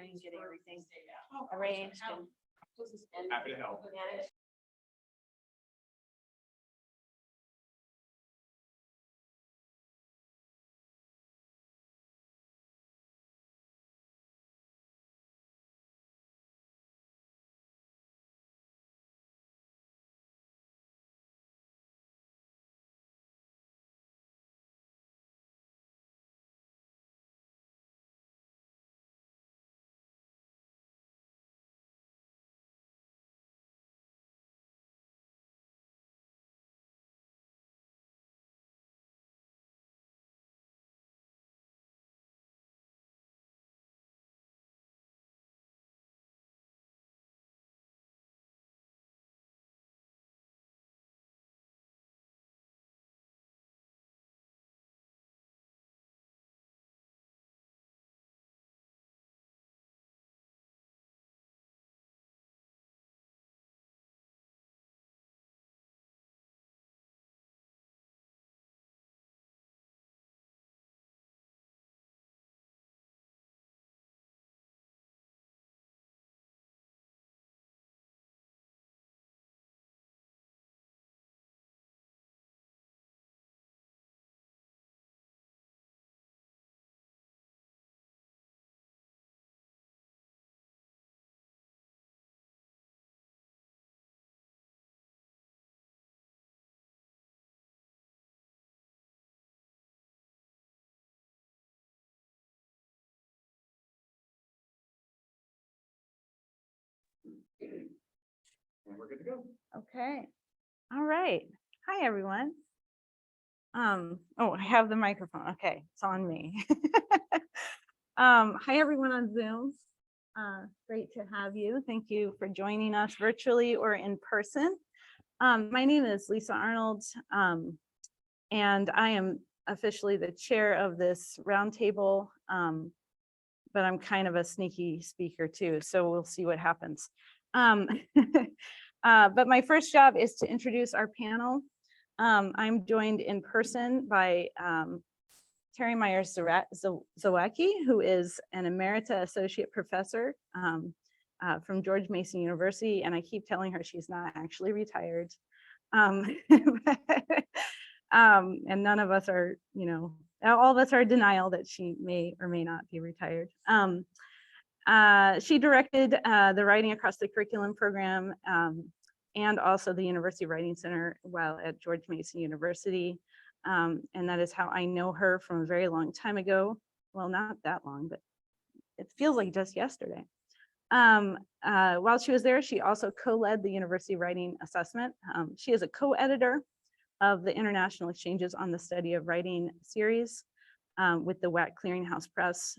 morning, getting everything arranged and Happy to help. managed. And we're good to go. Okay. All right. Hi, everyone. Oh, I have the microphone. Okay, it's on me. Hi, everyone on Zoom. Great to have you. Thank you for joining us virtually or in person. My name is Lisa Arnold, and I am officially the chair of this roundtable, but I'm kind of a sneaky speaker too, so we'll see what happens. But my first job is to introduce our panel. I'm joined in person by Terry Myers-Zawacki, who is an Emerita Associate Professor from George Mason University, and I keep telling her she's not actually retired. And none of us are, all of us are in denial that she may or may not be retired. She directed the Writing Across the Curriculum program and also the University Writing Center while at George Mason University. And that is how I know her from a very long time ago. Well, not that long, but it feels like just yesterday. While she was there, she also co-led the University Writing Assessment. She is a co-editor of the International Exchanges on the Study of Writing series with the IWAC Clearinghouse Press,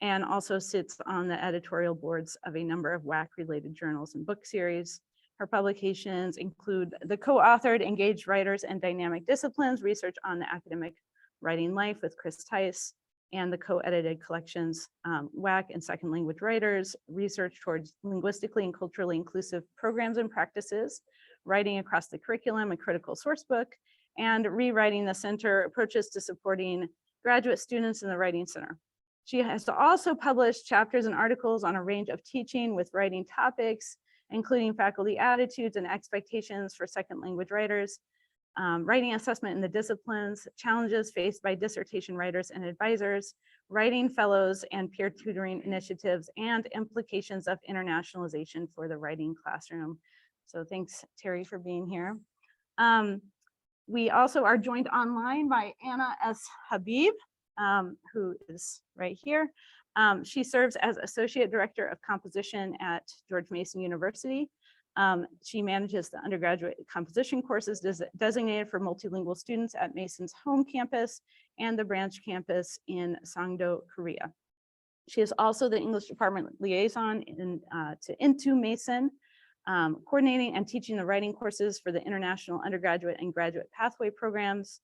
and also sits on the editorial boards of a number of IWAC-related journals and book series. Her publications include the co-authored Engaged Writers and Dynamic Disciplines, Research on the Academic Writing Life with Chris Tice, and the co-edited collections, IWAC and Second Language Writers, Research Towards Linguistically and Culturally Inclusive Programs and Practices, Writing Across the Curriculum, a Critical Source Book, and Rewriting the Center, Approaches to Supporting Graduate Students in the Writing Center. She has also published chapters and articles on a range of teaching with writing topics, including faculty attitudes and expectations for second language writers, writing assessment in the disciplines, challenges faced by dissertation writers and advisors, writing fellows and peer tutoring initiatives, and implications of internationalization for the writing classroom. So thanks, Terry, for being here. We also are joined online by Anna S. Habib, who is right here. She serves as Associate Director of Composition at George Mason University. She manages the undergraduate composition courses designated for multilingual students at Mason's home campus and the branch campus in Sangdo, Korea. She is also the English department liaison into Mason, coordinating and teaching the writing courses for the international undergraduate and graduate pathway programs.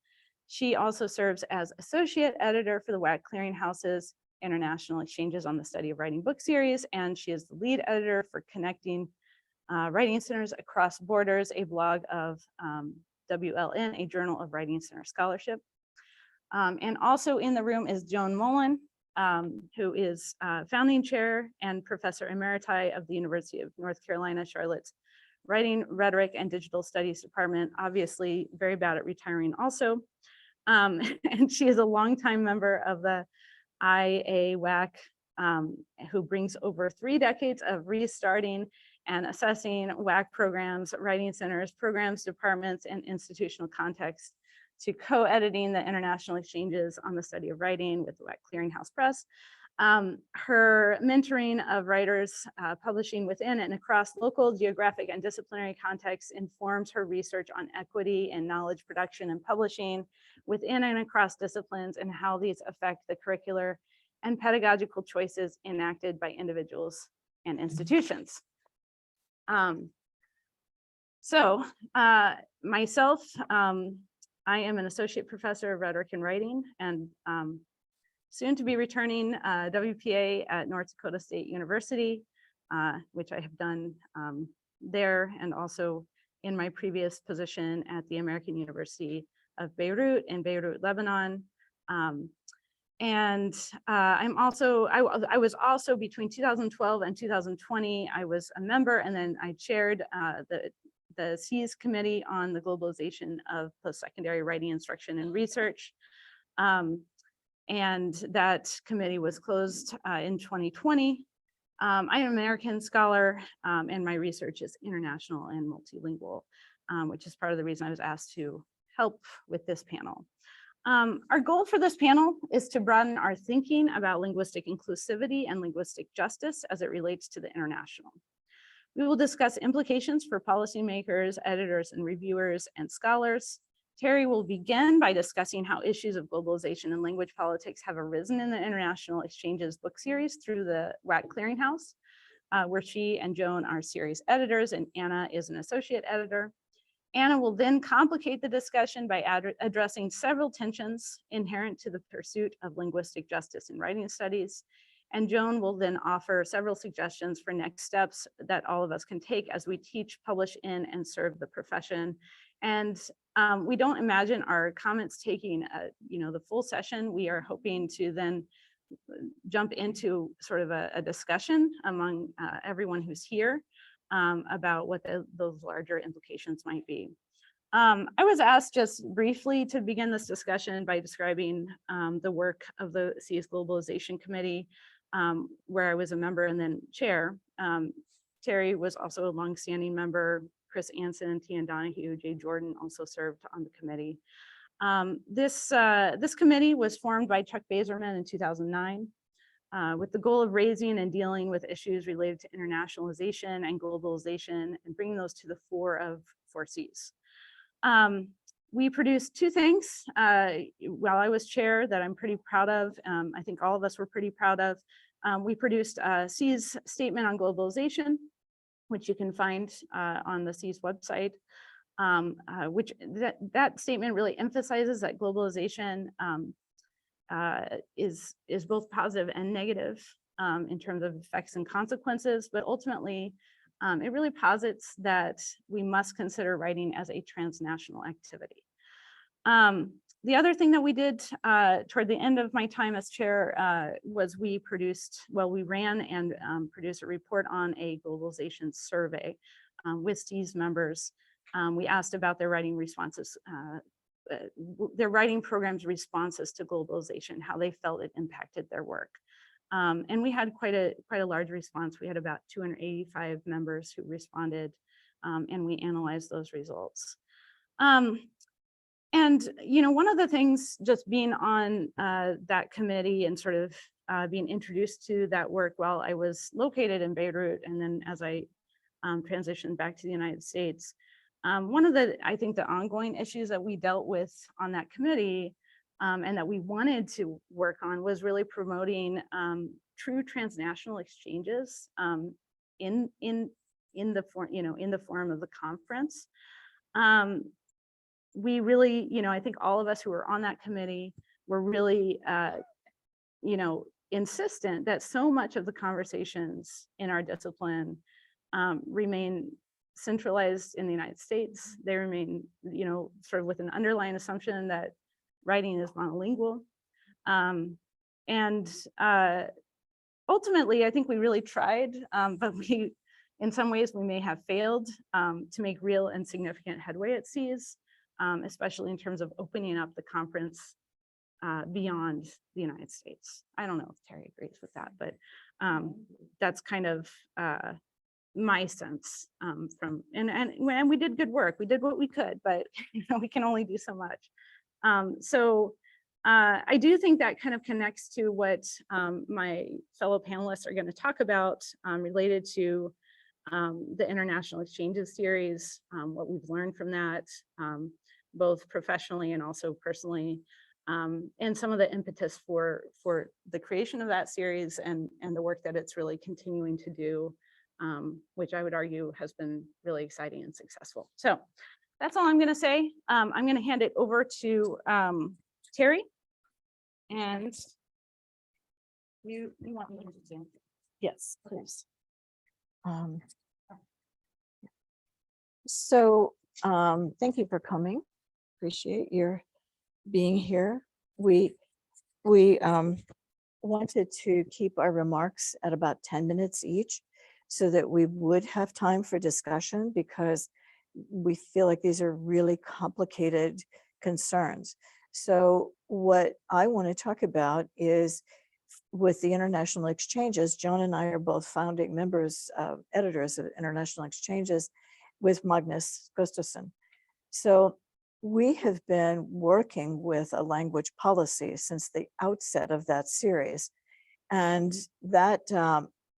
She also serves as associate editor for the IWAC Clearinghouse's International Exchanges on the Study of Writing book series, and she is the lead editor for Connecting Writing Centers Across Borders, a blog of WLN, a journal of Writing Center scholarship. And also in the room is Joan Mullen. who is founding chair and professor emeriti of the University of North Carolina, Charlotte's Writing, Rhetoric, and Digital Studies Department, obviously very bad at retiring also. And she is a longtime member of the IWAC, who brings over 3 decades of restarting and assessing WAC programs, writing centers, programs, departments, and institutional context to co-editing the international exchanges on the study of writing with the WAC Clearinghouse Press. Her mentoring of writers publishing within and across local, geographic, and disciplinary contexts informs her research on equity and knowledge production and publishing within and across disciplines and how these affect the curricular and pedagogical choices enacted by individuals and institutions. Myself, I am an associate professor of rhetoric and writing and soon to be returning WPA at North Dakota State University, which I have done there and also in my previous position at the American University of Beirut in Beirut, Lebanon. And I was also between 2012 and 2020, I was a member and then I chaired the SEAS Committee on the Globalization of Post-Secondary Writing Instruction and Research. And that committee was closed in 2020. I'm an American scholar and my research is international and multilingual, which is part of the reason I was asked to help with this panel. Our goal for this panel is to broaden our thinking about linguistic inclusivity and linguistic justice as it relates to the international. We will discuss implications for policymakers, editors, and reviewers and scholars. Terry will begin by discussing how issues of globalization and language politics have arisen in the International Exchanges book series through the WAC Clearinghouse, where she and Joan are series editors and Anna is an associate editor. Anna will then complicate the discussion by addressing several tensions inherent to the pursuit of linguistic justice in writing studies. And Joan will then offer several suggestions for next steps that all of us can take as we teach, publish in, and serve the profession. And we don't imagine our comments taking the full session. We are hoping to then jump into sort of a discussion among everyone who's here about what those larger implications might be. I was asked just briefly to begin this discussion by describing the work of the SEAS Globalization Committee, where I was a member and then chair. Terry was also a longstanding member. Chris Anson, Tian Donahue, Jay Jordan also served on the committee. This committee was formed by Chuck Baserman in 2009 with the goal of raising and dealing with issues related to internationalization and globalization and bringing those to the fore of 4Cs. We produced 2 things while I was chair that I'm pretty proud of. I think all of us were pretty proud of. We produced a SEAS statement on globalization, which you can find on the SEAS website, which that statement really emphasizes that globalization is both positive and negative in terms of effects and consequences, but ultimately it really posits that we must consider writing as a transnational activity. The other thing that we did toward the end of my time as chair was we ran and produced a report on a globalization survey with SEAS members. We asked about their writing responses, their writing programs' responses to globalization, how they felt it impacted their work. And we had quite a large response. We had about 285 members who responded, and we analyzed those results. And one of the things, just being on that committee and sort of being introduced to that work while I was located in Beirut, and then as I transitioned back to the United States, one of I think the ongoing issues that we dealt with on that committee and that we wanted to work on was really promoting true transnational exchanges in the form of the conference. We really, I think all of us who were on that committee were really, insistent that so much of the conversations in our discipline remain centralized in the United States. They remain, sort of with an underlying assumption that writing is monolingual. And ultimately, I think we really tried, but we, in some ways, we may have failed to make real and significant headway at SEAS, especially in terms of opening up the conference beyond the United States. I don't know if Terry agrees with that, but that's kind of my sense from, and we did good work. We did what we could, but we can only do so much. I do think that kind of connects to what my fellow panelists are going to talk about related to the International Exchanges series, what we've learned from that, both professionally and also personally, and some of the impetus for the creation of that series and the work that it's really continuing to do, which I would argue has been really exciting and successful. So that's all I'm going to say. I'm going to hand it over to Terry. And you want me to do? Yes, please. Thank you for coming. Appreciate your being here. We wanted to keep our remarks at about 10 minutes each so that we would have time for discussion, because we feel like these are really complicated concerns. So what I want to talk about is, with the international exchanges, Joan and I are both founding members, editors of international exchanges with Magnus Gustafsson. So we have been working with a language policy since the outset of that series. And that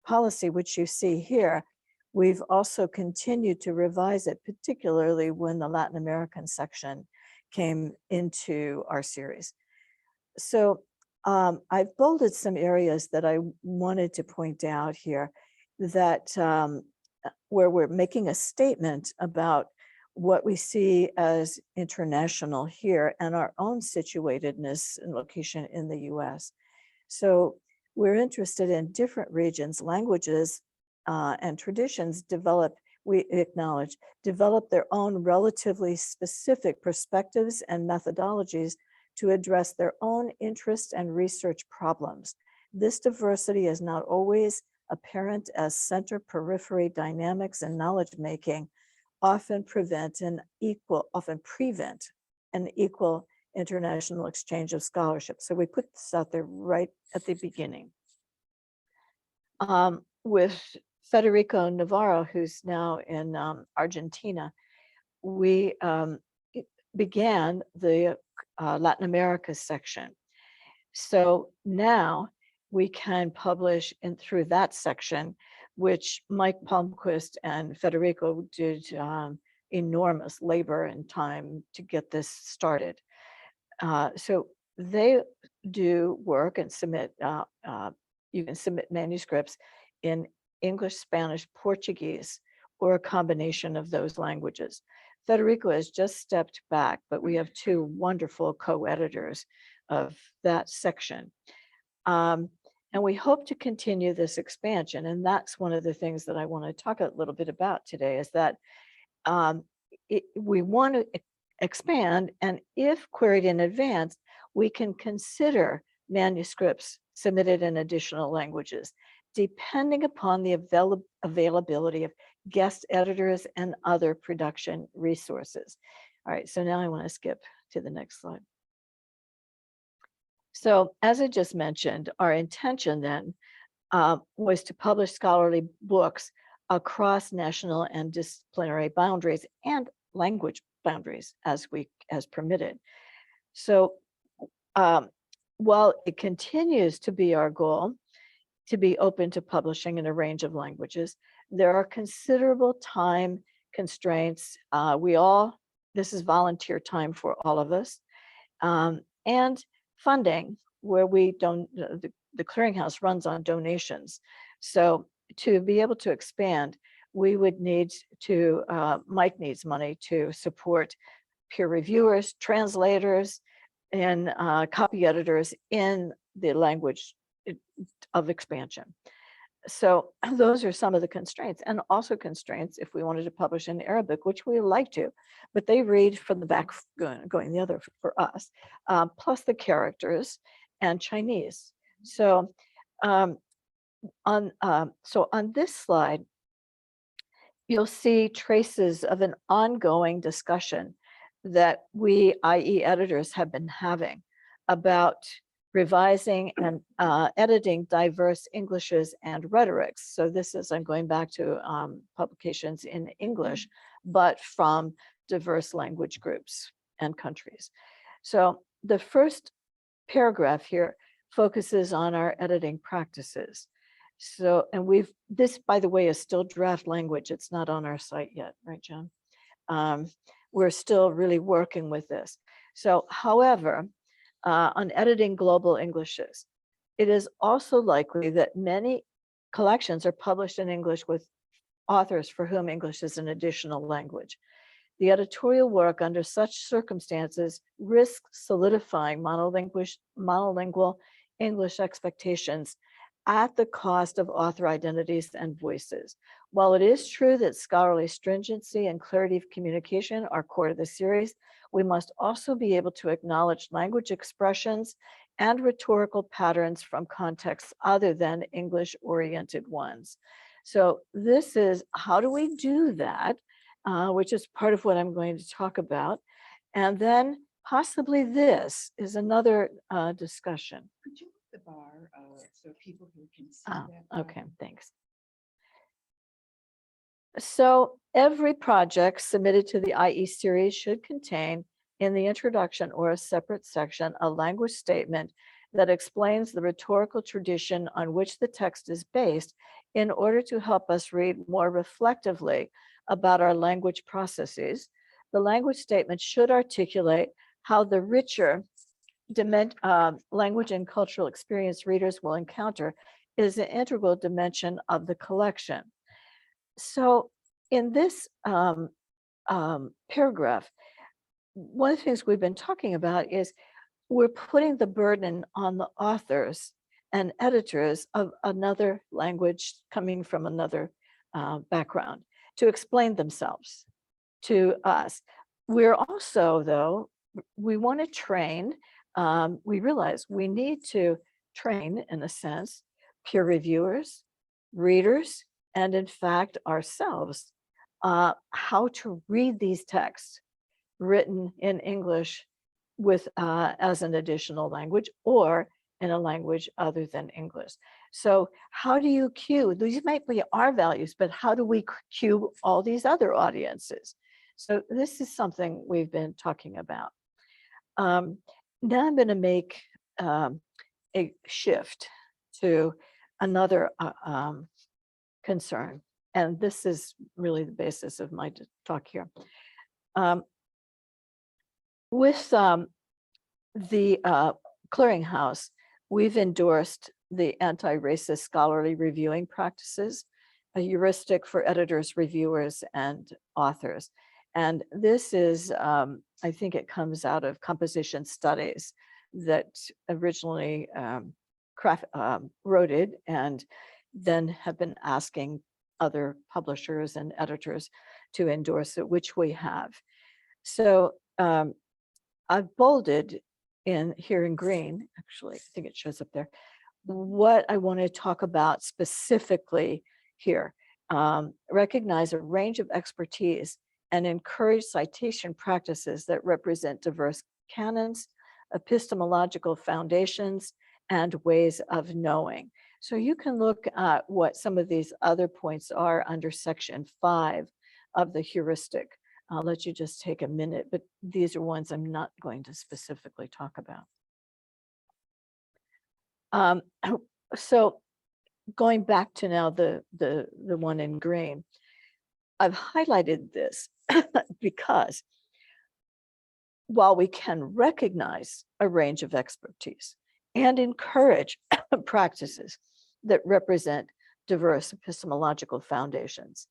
policy, which you see here, we've also continued to revise it, particularly when the Latin American section came into our series. So I've bolded some areas that I wanted to point out here, that where we're making a statement about what we see as international here and our own situatedness and location in the US. So we're interested in different regions, languages, and traditions we acknowledge, develop their own relatively specific perspectives and methodologies to address their own interest and research problems. This diversity is not always apparent as center periphery dynamics and knowledge making often prevent an equal international exchange of scholarship. So we put this out there right at the beginning. With Federico Navarro, who's now in Argentina, we began the Latin America section. So now we can publish through that section, which Mike Palmquist and Federico did enormous labor and time to get this started. So they do work and submit, you can submit manuscripts in English, Spanish, Portuguese, or a combination of those languages. Federico has just stepped back, but we have two wonderful co-editors of that section. And we hope to continue this expansion. And that's one of the things that I want to talk a little bit about today, is that we want to expand, and if queried in advance, we can consider manuscripts submitted in additional languages, depending upon the availability of guest editors and other production resources. All right, so now I want to skip to the next slide. So as I just mentioned, our intention then was to publish scholarly books across national and disciplinary boundaries and language boundaries as permitted. So while it continues to be our goal to be open to publishing in a range of languages, there are considerable time constraints. This is volunteer time for all of us, and funding, where we don't, the clearinghouse runs on donations. So to be able to expand, we would need to, Mike needs money to support peer reviewers, translators, and copy editors in the language of expansion. So those are some of the constraints, and also constraints if we wanted to publish in Arabic, which we like to, but they read from the back going the other for us, plus the characters, and Chinese. So on this slide, you'll see traces of an ongoing discussion that we, i.e. editors, have been having about revising and editing diverse Englishes and rhetorics. So this is, I'm going back to publications in English, but from diverse language groups and countries. So the first paragraph here focuses on our editing practices. So, and this, by the way, is still draft language. It's not on our site yet, right, John? We're still really working with this. So, however, on editing global Englishes, it is also likely that many collections are published in English with authors for whom English is an additional language. The editorial work under such circumstances risks solidifying monolingual English expectations at the cost of author identities and voices. While it is true that scholarly stringency and clarity of communication are core to the series, we must also be able to acknowledge language expressions and rhetorical patterns from contexts other than English-oriented ones. So this is, how do we do that? Which is part of what I'm going to talk about. And then possibly this is another discussion. Could you put the bar so people who can see that? Okay, thanks. So every project submitted to the IE series should contain in the introduction or a separate section a language statement that explains the rhetorical tradition on which the text is based in order to help us read more reflectively about our language processes. The language statement should articulate how the richer language and cultural experience readers will encounter is an integral dimension of the collection. So in this paragraph, one of the things we've been talking about is we're putting the burden on the authors and editors of another language coming from another background to explain themselves to us. We're also, though, we want to train, we realize we need to train, in a sense, peer reviewers, readers, and in fact, ourselves, how to read these texts written in English with as an additional language or in a language other than English. So how do you cue? These might be our values, but how do we cue all these other audiences? So this is something we've been talking about. Now I'm going to make a shift to another concern. And this is really the basis of my talk here. With the clearinghouse, we've endorsed the anti-racist scholarly reviewing practices, a heuristic for editors, reviewers, and authors. And this is, I think it comes out of composition studies that originally wrote it and then have been asking other publishers and editors to endorse it, which we have. So I've bolded in here in green, actually, I think it shows up there, what I want to talk about specifically here. Recognize a range of expertise and encourage citation practices that represent diverse canons, epistemological foundations, and ways of knowing. So you can look at what some of these other points are under section 5 of the heuristic. I'll let you just take a minute, but these are ones I'm not going to specifically talk about. So going back to now the one in green, I've highlighted this because while we can recognize a range of expertise and encourage practices that represent diverse epistemological foundations,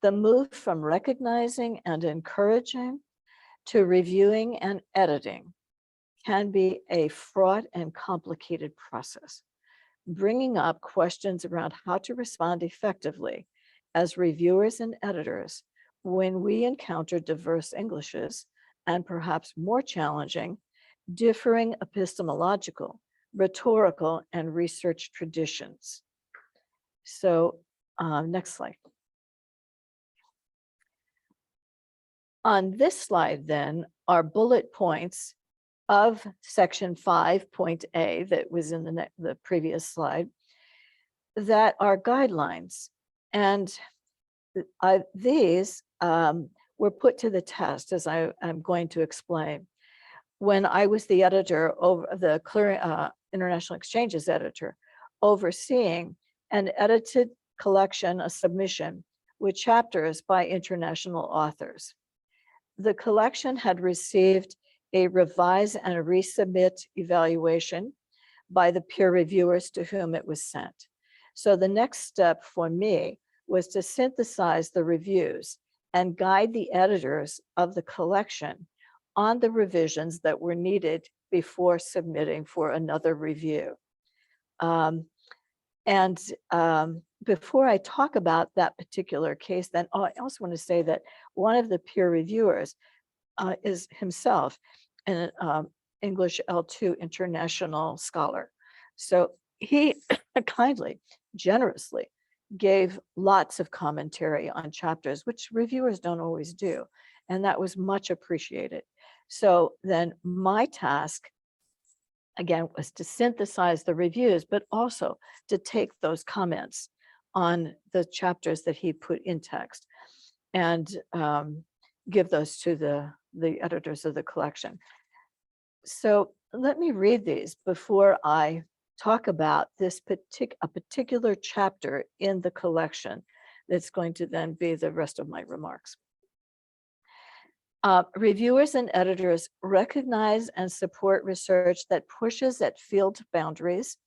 the move from recognizing and encouraging to reviewing and editing can be a fraught and complicated process, bringing up questions around how to respond effectively as reviewers and editors when we encounter diverse Englishes and perhaps more challenging, differing epistemological, rhetorical, and research traditions. So next slide. On this slide then are bullet points of section 5.A that was in the previous slide that are guidelines. And these were put to the test, as I'm going to explain. When I was the editor over the International Exchanges editor, overseeing an edited collection, a submission with chapters by international authors. The collection had received a revise and a resubmit evaluation by the peer reviewers to whom it was sent. So the next step for me was to synthesize the reviews and guide the editors of the collection on the revisions that were needed before submitting for another review. Before I talk about that particular case, then I also want to say that one of the peer reviewers is himself an English L2 international scholar. So he kindly, generously gave lots of commentary on chapters, which reviewers don't always do. And that was much appreciated. So then my task, again, was to synthesize the reviews, but also to take those comments on the chapters that he put in text and give those to the editors of the collection. So let me read these before I talk about this particular chapter in the collection that's going to then be the rest of my remarks. Reviewers and editors recognize and support research that pushes at field boundaries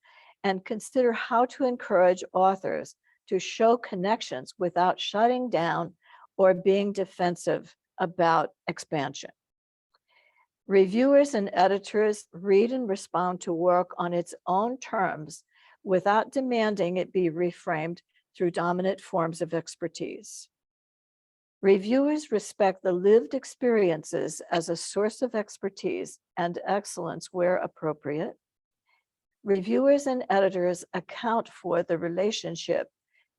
and consider how to encourage authors to show connections without shutting down or being defensive about expansion. Reviewers and editors read and respond to work on its own terms without demanding it be reframed through dominant forms of expertise. Reviewers respect the lived experiences as a source of expertise and excellence where appropriate. Reviewers and editors account for the relationship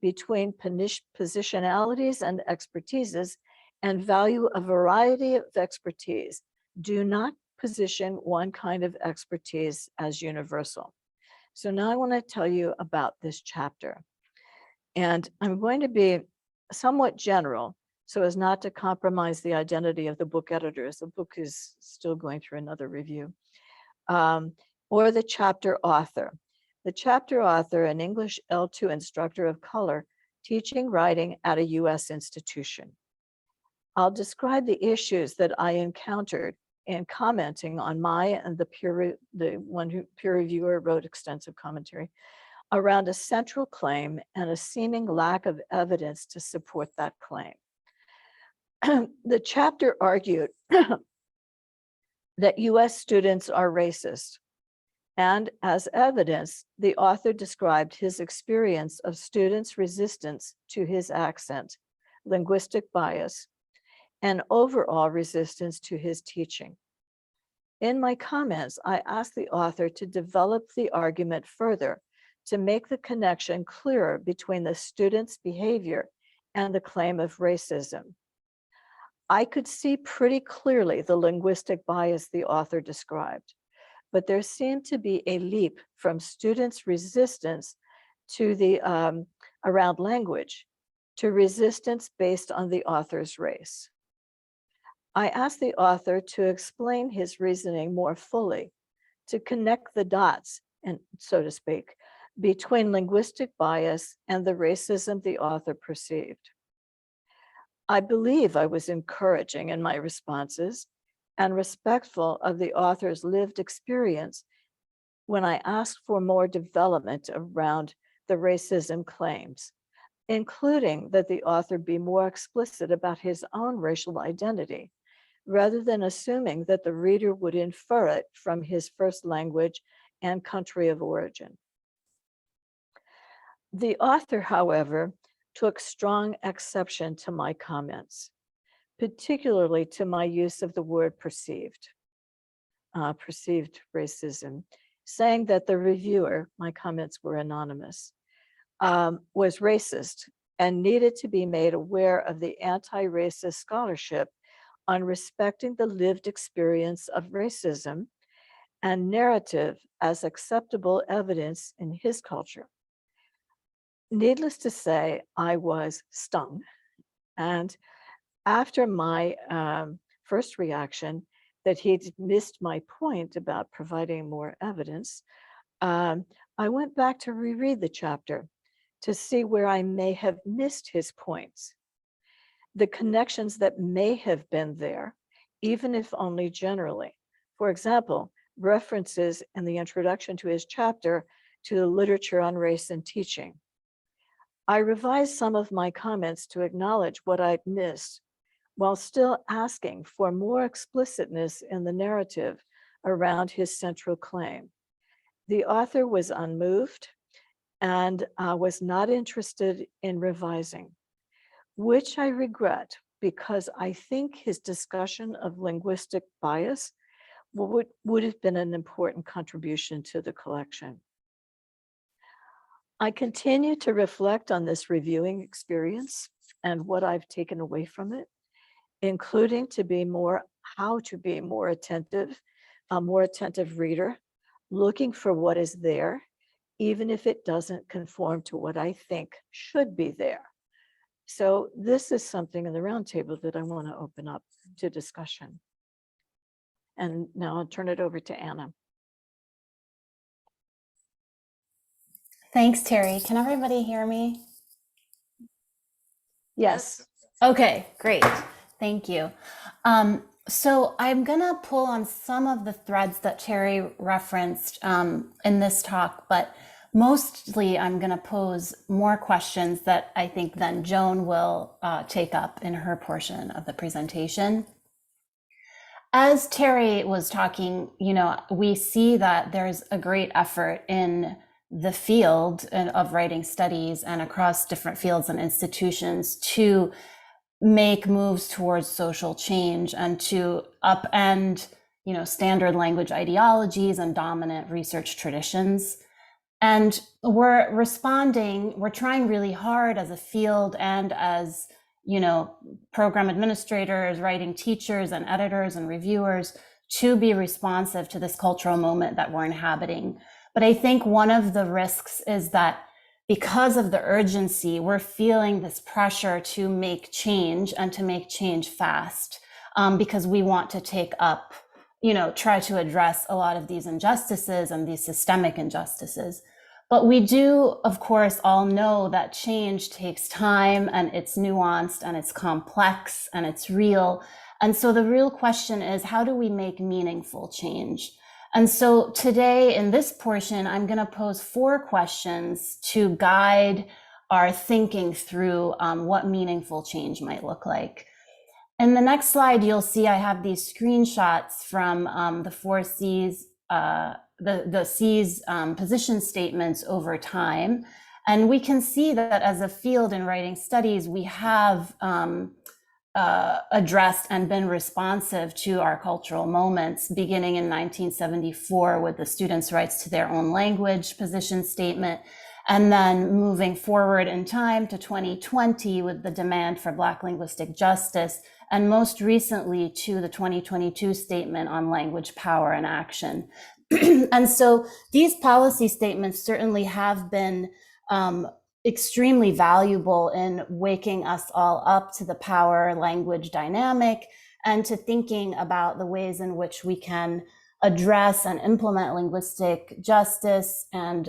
between positionalities and expertises and value a variety of expertise. Do not position one kind of expertise as universal. So now I want to tell you about this chapter. And I'm going to be somewhat general so as not to compromise the identity of the book editors. The book is still going through another review. Or the chapter author. The chapter author, an English L2 instructor of color, teaching writing at a US institution. I'll describe the issues that I encountered in commenting on my and the peer reviewer wrote extensive commentary around a central claim and a seeming lack of evidence to support that claim. The chapter argued that US students are racist. And as evidence, the author described his experience of students' resistance to his accent, linguistic bias, and overall resistance to his teaching. In my comments, I asked the author to develop the argument further to make the connection clearer between the student's behavior and the claim of racism. I could see pretty clearly the linguistic bias the author described, but there seemed to be a leap from students' resistance to the around language to resistance based on the author's race. I asked the author to explain his reasoning more fully, to connect the dots, and so to speak, between linguistic bias and the racism the author perceived. I believe I was encouraging in my responses and respectful of the author's lived experience when I asked for more development around the racism claims, including that the author be more explicit about his own racial identity, rather than assuming that the reader would infer it from his first language and country of origin. The author, however, took strong exception to my comments, particularly to my use of the word perceived racism, saying that the reviewer, my comments were anonymous, was racist and needed to be made aware of the anti-racist scholarship on respecting the lived experience of racism and narrative as acceptable evidence in his culture. Needless to say, I was stung. And after my first reaction that he'd missed my point about providing more evidence, I went back to reread the chapter to see where I may have missed his points, the connections that may have been there, even if only generally. For example, references in the introduction to his chapter to the literature on race and teaching. I revised some of my comments to acknowledge what I'd missed, while still asking for more explicitness in the narrative around his central claim. The author was unmoved and was not interested in revising, which I regret because I think his discussion of linguistic bias would have been an important contribution to the collection. I continue to reflect on this reviewing experience and what I've taken away from it, including how to be more attentive, a more attentive reader, looking for what is there, even if it doesn't conform to what I think should be there. So this is something in the roundtable that I want to open up to discussion. And now I'll turn it over to Anna. Thanks, Terry. Can everybody hear me? Yes. Okay, great. Thank you. So I'm gonna pull on some of the threads that Terry referenced in this talk, but mostly I'm gonna pose more questions that I think then Joan will take up in her portion of the presentation. As Terry was talking, we see that there's a great effort in the field of writing studies and across different fields and institutions to make moves towards social change and to upend, standard language ideologies and dominant research traditions. And we're trying really hard as a field and as, program administrators, writing teachers and editors and reviewers to be responsive to this cultural moment that we're inhabiting. But I think one of the risks is that because of the urgency, we're feeling this pressure to make change and to make change fast, because we want to take up, try to address a lot of these injustices and these systemic injustices. But we do, of course, all know that change takes time and it's nuanced and it's complex and it's real. And so the real question is, how do we make meaningful change? And so today in this portion, I'm going to pose 4 questions to guide our thinking through what meaningful change might look like. In the next slide, you'll see I have these screenshots from the 4 C's, the C's position statements over time. And we can see that as a field in writing studies, we have addressed and been responsive to our cultural moments, beginning in 1974 with the students' rights to their own language position statement, and then moving forward in time to 2020 with the demand for Black linguistic justice, and most recently to the 2022 statement on language power and action. And so these policy statements certainly have been extremely valuable in waking us all up to the power language dynamic and to thinking about the ways in which we can address and implement linguistic justice and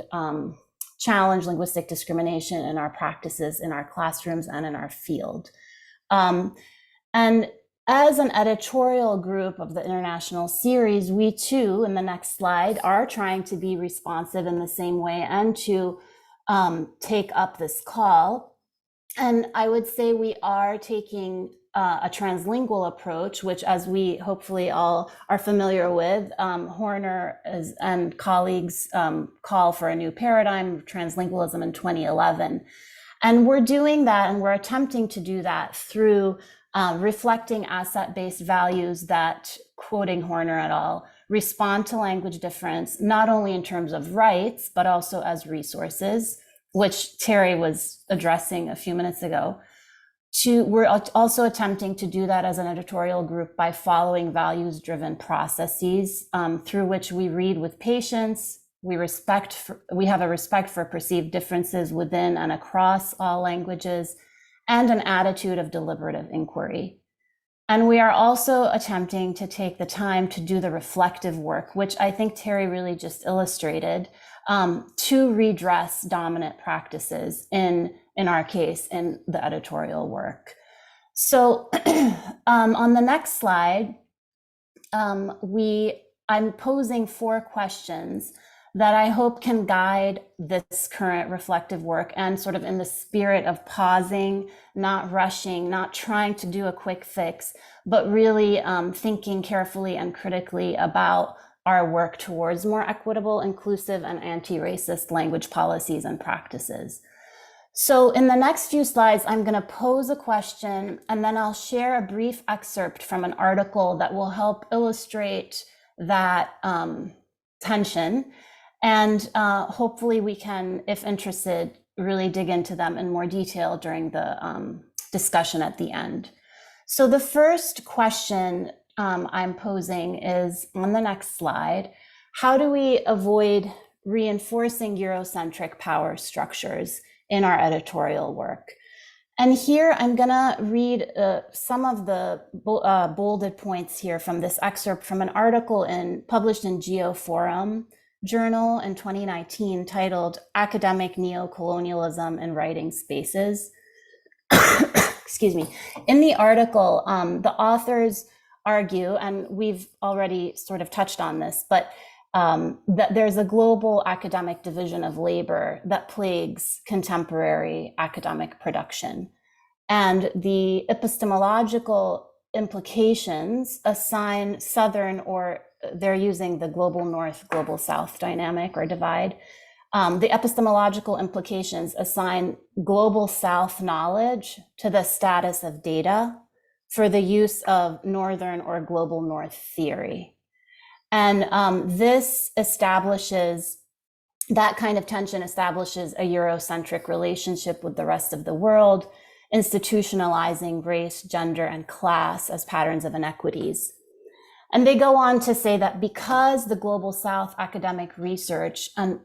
challenge linguistic discrimination in our practices, in our classrooms, and in our field. And as an editorial group of the international series, we too, in the next slide, are trying to be responsive in the same way and to take up this call. And I would say we are taking a translingual approach, which, as we hopefully all are familiar with, Horner and colleagues call for a new paradigm of translingualism in 2011. And we're doing that, and we're attempting to do that through reflecting asset-based values that, quoting Horner et al., respond to language difference, not only in terms of rights, but also as resources, which Terry was addressing a few minutes ago. We're also attempting to do that as an editorial group by following values-driven processes through which we read with patience, we have a respect for perceived differences within and across all languages, and an attitude of deliberative inquiry. And we are also attempting to take the time to do the reflective work, which I think Terry really just illustrated, to redress dominant practices in our case, in the editorial work. So on the next slide, I'm posing 4 questions that I hope can guide this current reflective work, and sort of in the spirit of pausing, not rushing, not trying to do a quick fix, but really thinking carefully and critically about our work towards more equitable, inclusive, and anti-racist language policies and practices. So in the next few slides, I'm going to pose a question, and then I'll share a brief excerpt from an article that will help illustrate that tension. And hopefully we can, if interested, really dig into them in more detail during the discussion at the end. So the first question I'm posing is on the next slide. How do we avoid reinforcing Eurocentric power structures in our editorial work? And here I'm gonna read some of the bolded points here from this excerpt from an article published in Geoforum journal in 2019 titled Academic Neocolonialism in Writing Spaces. Excuse me. In the article, the authors argue, and we've already sort of touched on this, but that there's a global academic division of labor that plagues contemporary academic production. And the epistemological implications assign Southern, or they're using the global North, global South dynamic or divide. The epistemological implications assign global South knowledge to the status of data for the use of Northern or global North theory. And this establishes, that kind of tension establishes a Eurocentric relationship with the rest of the world, institutionalizing race, gender, and class as patterns of inequities. And they go on to say that because the Global South academic research and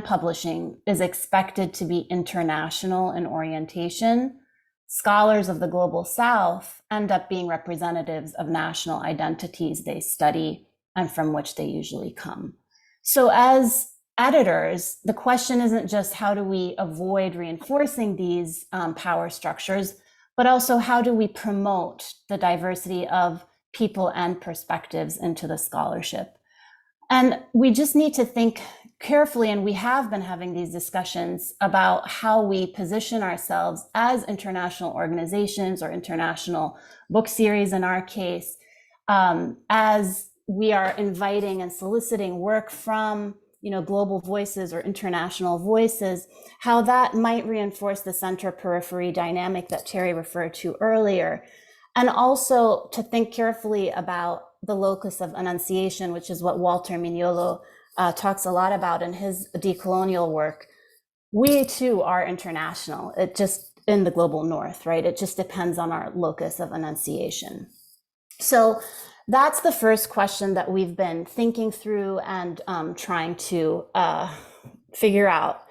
publishing is expected to be international in orientation, scholars of the Global South end up being representatives of national identities they study and from which they usually come. So as editors, the question isn't just how do we avoid reinforcing these power structures, but also how do we promote the diversity of people and perspectives into the scholarship. And we just need to think carefully, and we have been having these discussions about how we position ourselves as international organizations or international book series in our case, as we are inviting and soliciting work from global voices or international voices, how that might reinforce the center-periphery dynamic that Terry referred to earlier. And also to think carefully about the locus of enunciation, which is what Walter Mignolo talks a lot about in his decolonial work. We too are international. It just in the global North, right? It just depends on our locus of enunciation. So that's the first question that we've been thinking through and trying to figure out.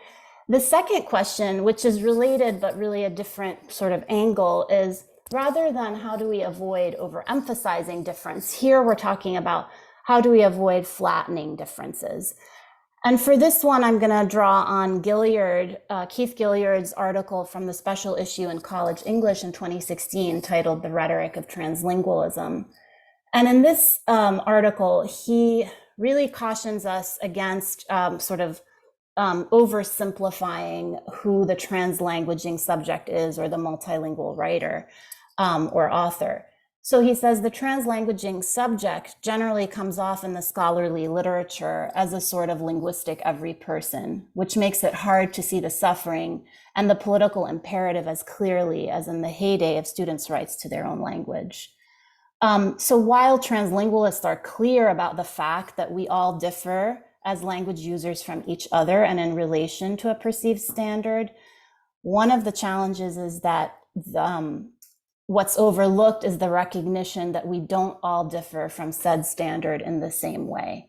The second question, which is related but really a different sort of angle, is rather than how do we avoid overemphasizing difference, here we're talking about how do we avoid flattening differences. And for this one, I'm going to draw on Keith Gilliard's article from the special issue in College English in 2016 titled The Rhetoric of Translingualism. And in this article, he really cautions us against oversimplifying who the translanguaging subject is or the multilingual writer or author. So he says the translanguaging subject generally comes off in the scholarly literature as a sort of linguistic every person, which makes it hard to see the suffering and the political imperative as clearly as in the heyday of students' rights to their own language. So while translingualists are clear about the fact that we all differ as language users from each other and in relation to a perceived standard, one of the challenges is that what's overlooked is the recognition that we don't all differ from said standard in the same way.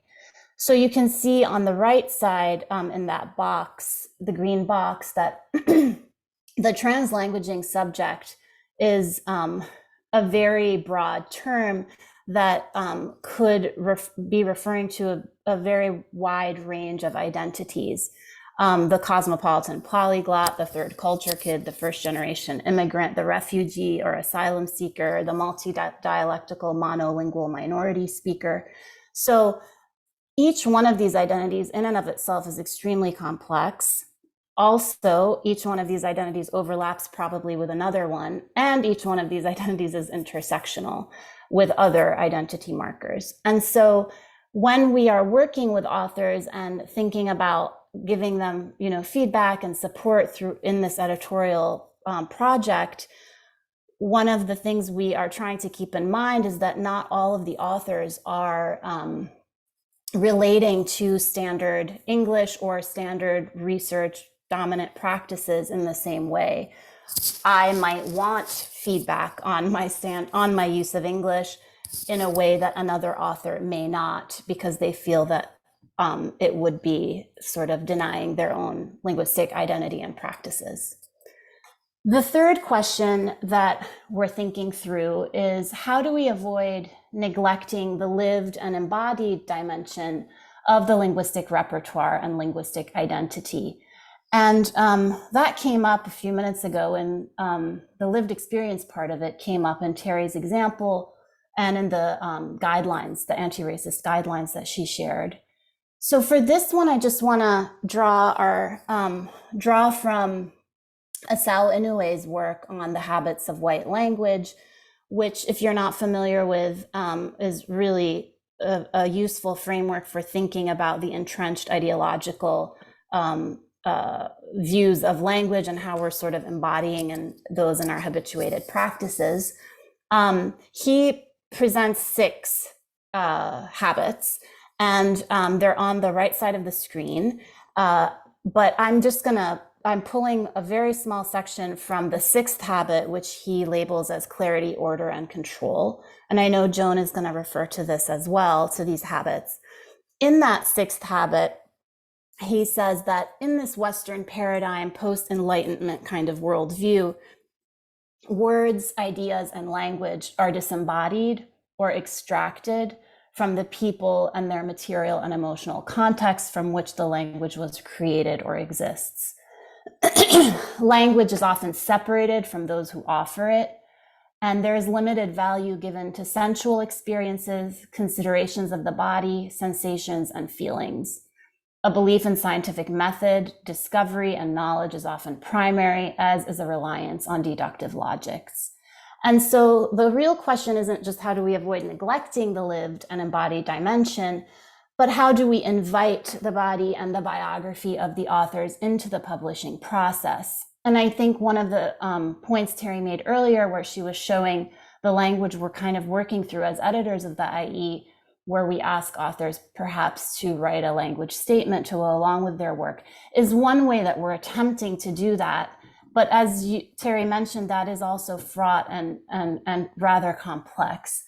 So you can see on the right side in that box, the green box, that the translanguaging subject is a very broad term that could be referring to a very wide range of identities. The cosmopolitan polyglot, the third culture kid, the first generation immigrant, the refugee or asylum seeker, the multi-dialectical monolingual minority speaker. So each one of these identities in and of itself is extremely complex. Also, each one of these identities overlaps probably with another one, and each one of these identities is intersectional with other identity markers. And so when we are working with authors and thinking about giving them, feedback and support through in this editorial project, one of the things we are trying to keep in mind is that not all of the authors are relating to standard English or standard research dominant practices in the same way. I might want feedback on my use of English in a way that another author may not, because they feel that it would be sort of denying their own linguistic identity and practices. The third question that we're thinking through is, how do we avoid neglecting the lived and embodied dimension of the linguistic repertoire and linguistic identity? And that came up a few minutes ago, and the lived experience part of it came up in Terry's example and in the guidelines, the anti-racist guidelines that she shared. So for this one, I just want to draw from Asao Inoue's work on the habits of white language, which, if you're not familiar with, is really a useful framework for thinking about the entrenched ideological views of language and how we're sort of embodying those in our habituated practices. He presents 6 habits, and they're on the right side of the screen. But I'm pulling a very small section from the 6th habit, which he labels as clarity, order, and control. And I know Joan is going to refer to this as well, to these habits. In that 6th habit, he says that in this Western paradigm, post-Enlightenment kind of worldview, words, ideas, and language are disembodied or extracted from the people and their material and emotional context from which the language was created or exists. Language is often separated from those who offer it, and there is limited value given to sensual experiences, considerations of the body, sensations, and feelings. A belief in scientific method, discovery, and knowledge is often primary, as is a reliance on deductive logics. And so the real question isn't just how do we avoid neglecting the lived and embodied dimension, but how do we invite the body and the biography of the authors into the publishing process? And I think one of the points Terry made earlier, where she was showing the language we're kind of working through as editors of the IE, where we ask authors perhaps to write a language statement to go along with their work, is one way that we're attempting to do that. But as Terry mentioned, that is also fraught and rather complex.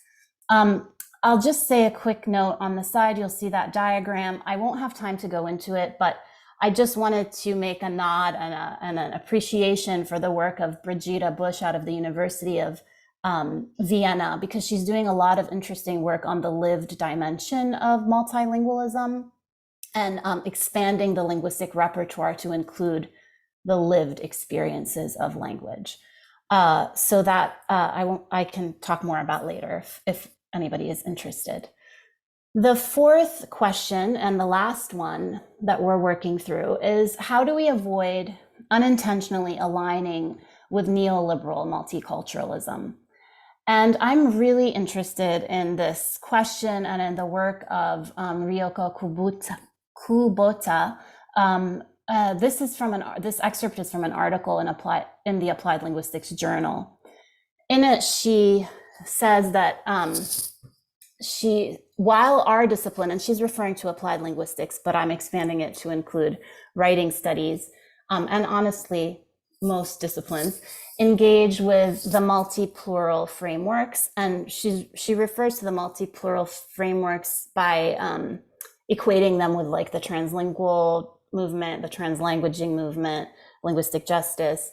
I'll just say a quick note on the side. You'll see that diagram. I won't have time to go into it, but I just wanted to make a nod and an appreciation for the work of Brigitta Busch out of the University of Vienna, because she's doing a lot of interesting work on the lived dimension of multilingualism and expanding the linguistic repertoire to include the lived experiences of language. So that I can talk more about later if anybody is interested. The 4th question, and the last one that we're working through, is how do we avoid unintentionally aligning with neoliberal multiculturalism? And I'm really interested in this question and in the work of Ryoko Kubota. This excerpt is from an article in the Applied Linguistics Journal. In it, she says that while our discipline, and she's referring to applied linguistics, but I'm expanding it to include writing studies, and honestly, most disciplines, engage with the multi-plural frameworks. And she refers to the multi-plural frameworks by equating them with like the translingual movement, the translanguaging movement, linguistic justice.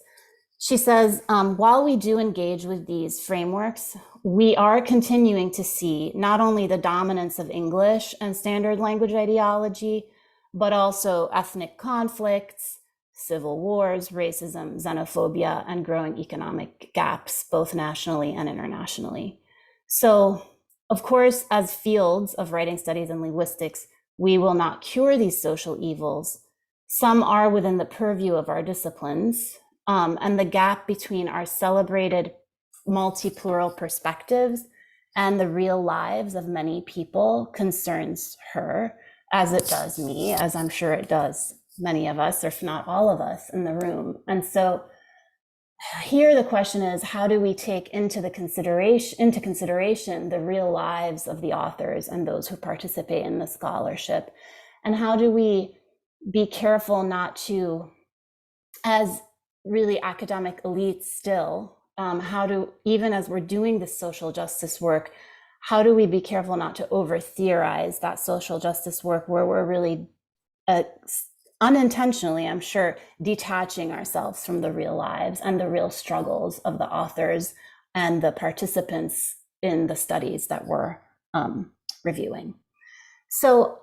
She says, while we do engage with these frameworks, we are continuing to see not only the dominance of English and standard language ideology, but also ethnic conflicts, civil wars, racism, xenophobia, and growing economic gaps, both nationally and internationally. So, of course, as fields of writing studies and linguistics, we will not cure these social evils. Some are within the purview of our disciplines, and the gap between our celebrated multi-plural perspectives and the real lives of many people concerns her, as it does me, as I'm sure it does many of us, or if not all of us in the room. And so here the question is, how do we take into consideration the real lives of the authors and those who participate in the scholarship? And how do we be careful not to, as really academic elites still, even as we're doing this social justice work, how do we be careful not to over theorize that social justice work where we're really unintentionally, I'm sure, detaching ourselves from the real lives and the real struggles of the authors and the participants in the studies that we're reviewing. So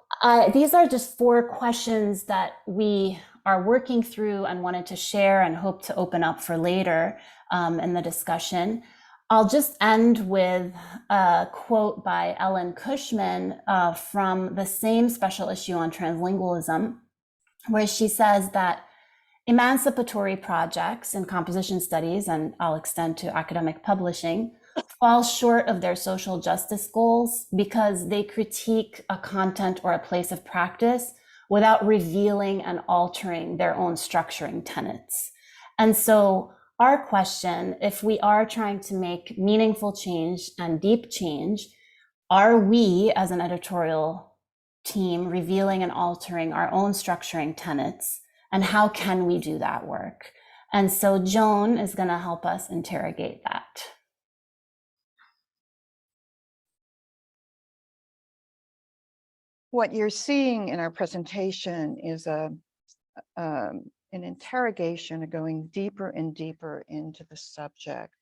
these are just 4 questions that we are working through and wanted to share and hope to open up for later in the discussion. I'll just end with a quote by Ellen Cushman from the same special issue on translingualism, where she says that emancipatory projects in composition studies, and I'll extend to academic publishing, fall short of their social justice goals because they critique a content or a place of practice without revealing and altering their own structuring tenets. And so our question, if we are trying to make meaningful change and deep change, are we as an editorial team revealing and altering our own structuring tenets? And how can we do that work? And so Joan is going to help us interrogate that. What you're seeing in our presentation is an interrogation of going deeper and deeper into the subject.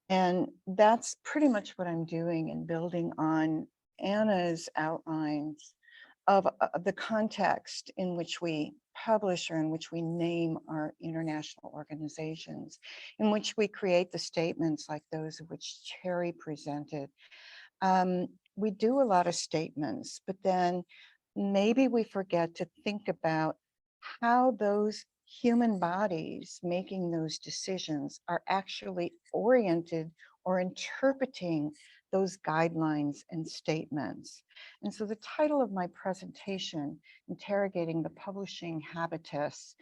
And that's pretty much what I'm doing in building on Anna's outlines of the context in which we publish or in which we name our international organizations, in which we create the statements like those of which Cherry presented. We do a lot of statements, but then maybe we forget to think about how those human bodies making those decisions are actually oriented or interpreting those guidelines and statements. And so the title of my presentation, Interrogating the Publishing Habitus,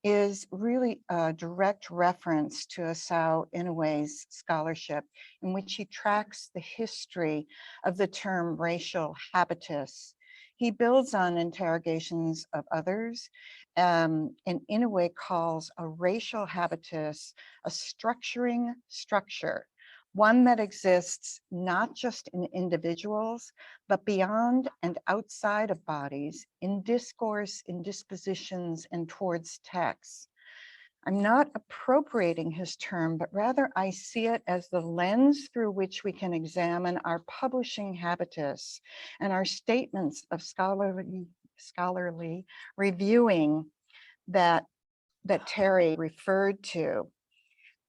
is really a direct reference to Asao Inoue's scholarship, in which he tracks the history of the term racial habitus. He builds on interrogations of others, and Inoue calls a racial habitus a structuring structure, one that exists not just in individuals, but beyond and outside of bodies, in discourse, in dispositions, and towards texts. I'm not appropriating his term, but rather I see it as the lens through which we can examine our publishing habitus and our statements of scholarly reviewing that Terry referred to.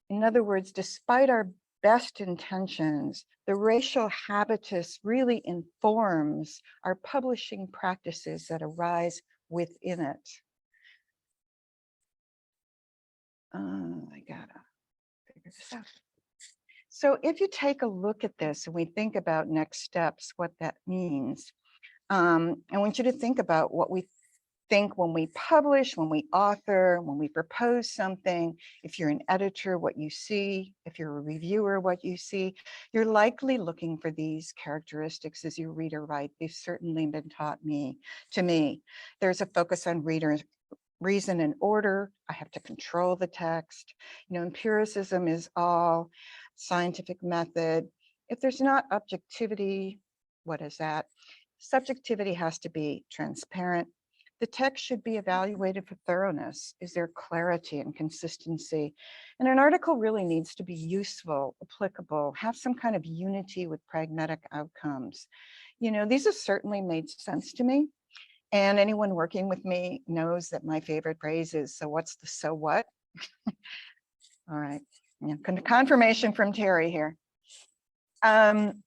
In other words, despite our best intentions, the racial habitus really informs our publishing practices that arise within it. I gotta figure this out. So if you take a look at this and we think about next steps, what that means, I want you to think about what we think when we publish, when we author, when we propose something, if you're an editor, what you see, if you're a reviewer, what you see, you're likely looking for these characteristics as you read or write. They've certainly been taught to me. There's a focus on reason and order. I have to control the text. You know, empiricism is all scientific method. If there's not objectivity, what is that? Subjectivity has to be transparent. The text should be evaluated for thoroughness. Is there clarity and consistency? And an article really needs to be useful, applicable, have some kind of unity with pragmatic outcomes. You know, these have certainly made sense to me. And anyone working with me knows that my favorite phrase is, so what's the so what? All right, yeah, confirmation from Terry here. And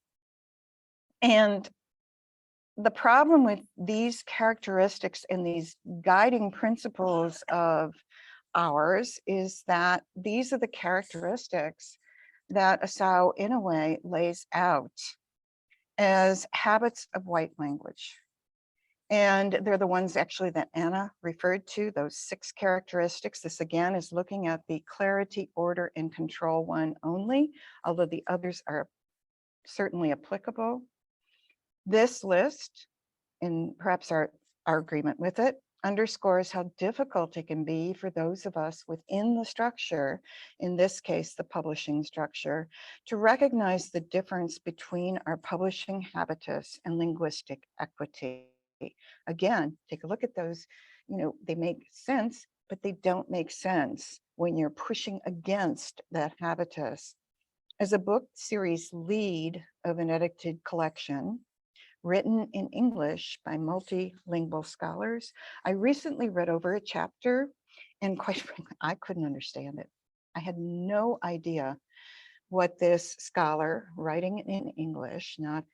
the problem with these characteristics and these guiding principles of ours is that these are the characteristics that Asau, in a way, lays out as habits of white language. And they're the ones actually that Anna referred to, those 6 characteristics. This again is looking at the clarity, order, and control one only, although the others are certainly applicable. This list, and perhaps our agreement with it, underscores how difficult it can be for those of us within the structure, in this case, the publishing structure, to recognize the difference between our publishing habitus and linguistic equity. Again, take a look at those, you know, they make sense, but they don't make sense when you're pushing against that habitus. As a book series lead of an edited collection, written in English by multilingual scholars, I recently read over a chapter, and quite frankly, I couldn't understand it. I had no idea what this scholar writing in English, not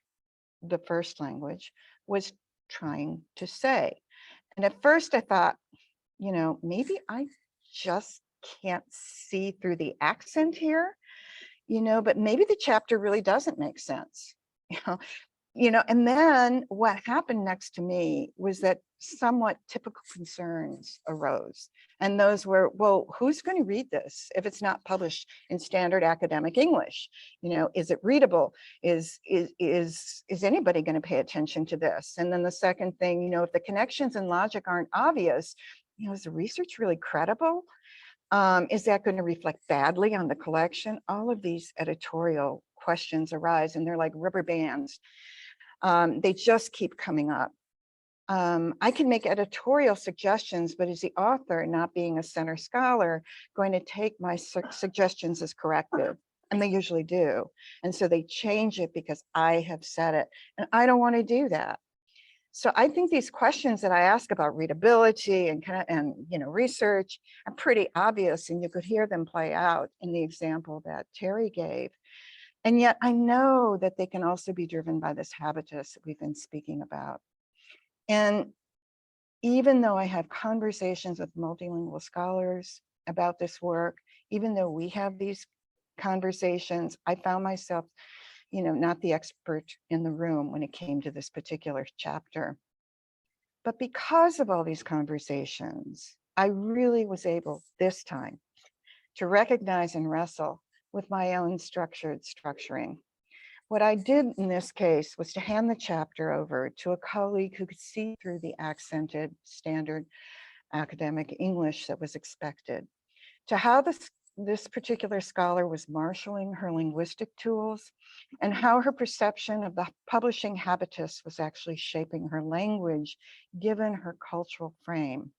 the first language, was trying to say. And at first I thought, you know, maybe I just can't see through the accent here, you know, but maybe the chapter really doesn't make sense, you know, and then what happened next to me was that somewhat typical concerns arose. And those were, well, who's going to read this if it's not published in standard academic English? You know, is it readable? Is anybody going to pay attention to this? And then the second thing, you know, if the connections and logic aren't obvious, you know, is the research really credible? Is that going to reflect badly on the collection? All of these editorial questions arise, and they're like rubber bands. They just keep coming up. I can make editorial suggestions, but is the author, not being a center scholar, going to take my suggestions as corrective? And they usually do. And so they change it because I have said it, and I don't want to do that. So I think these questions that I ask about readability and you know, research are pretty obvious, and you could hear them play out in the example that Terry gave. And yet I know that they can also be driven by this habitus that we've been speaking about. And even though I have conversations with multilingual scholars about this work, even though we have these conversations, I found myself, you know, not the expert in the room when it came to this particular chapter. But because of all these conversations, I really was able this time to recognize and wrestle with my own structuring. What I did in this case was to hand the chapter over to a colleague who could see through the accented standard academic English that was expected, to how this particular scholar was marshaling her linguistic tools, and how her perception of the publishing habitus was actually shaping her language, given her cultural frame.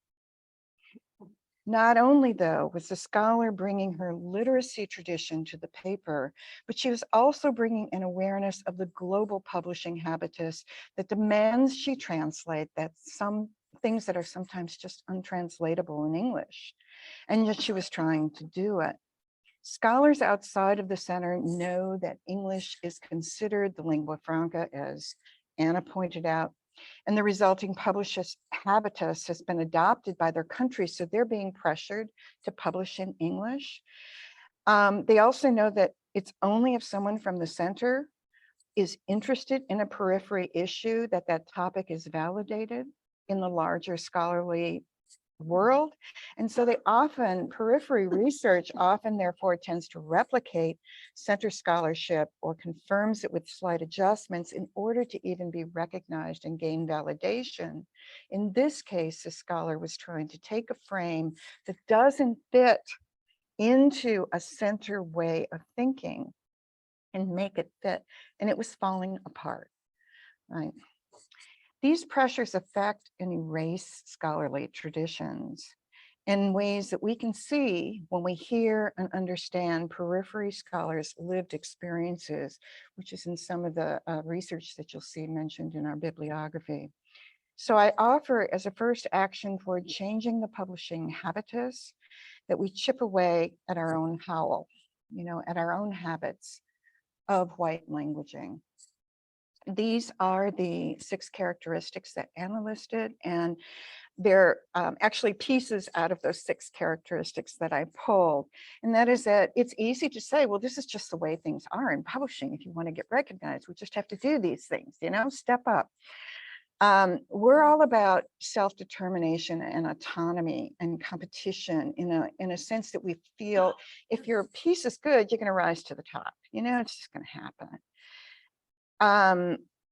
Not only, though, was the scholar bringing her literacy tradition to the paper, but she was also bringing an awareness of the global publishing habitus that demands she translate some things that are sometimes just untranslatable in English. And yet she was trying to do it. Scholars outside of the center know that English is considered the lingua franca, as Anna pointed out, and the resulting publishers' habitus has been adopted by their country, so they're being pressured to publish in English. They also know that it's only if someone from the center is interested in a periphery issue that that topic is validated. in the larger scholarly world. And so they often, periphery research often therefore tends to replicate center scholarship or confirms it with slight adjustments in order to even be recognized and gain validation. In this case, the scholar was trying to take a frame that doesn't fit into a center way of thinking and make it fit, and it was falling apart, right? These pressures affect and erase scholarly traditions in ways that we can see when we hear and understand periphery scholars' lived experiences, which is in some of the research that you'll see mentioned in our bibliography. So I offer as a first action toward changing the publishing habitus that we chip away at our own howl, at our own habits of white languaging. These are the 6 characteristics that Anna listed, and they're actually pieces out of those 6 characteristics that I pulled. And that is that it's easy to say, well, this is just the way things are in publishing. If you want to get recognized, we just have to do these things, step up. We're all about self-determination and autonomy and competition in a sense that we feel if your piece is good, you're going to rise to the top. It's just going to happen.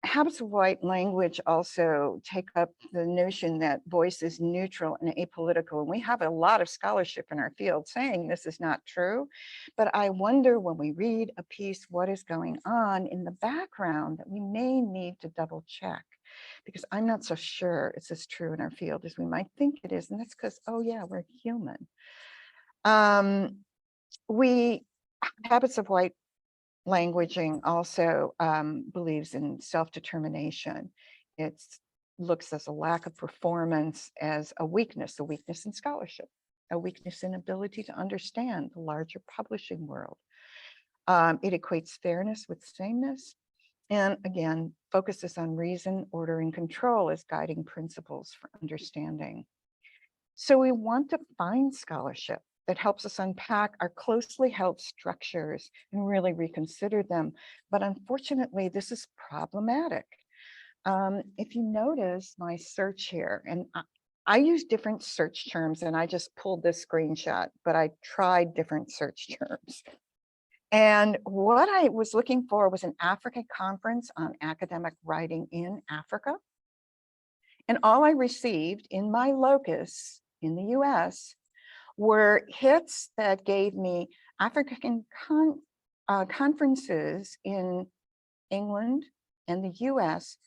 Habits of white language also take up the notion that voice is neutral and apolitical. And we have a lot of scholarship in our field saying this is not true. But I wonder when we read a piece, what is going on in the background that we may need to double check, because I'm not so sure it's as true in our field as we might think it is. And that's because, oh yeah, we're human. Habits of white languaging also believes in self-determination. It looks as a lack of performance as a weakness in scholarship, a weakness in ability to understand the larger publishing world. It equates fairness with sameness, and again, focuses on reason, order, and control as guiding principles for understanding. So we want to find scholarship that helps us unpack our closely held structures and really reconsider them. But unfortunately, this is problematic. If you notice my search here, and I use different search terms, and I just pulled this screenshot, but I tried different search terms. And what I was looking for was an African conference on academic writing in Africa. And all I received in my locus in the US were hits that gave me African conferences in England and the US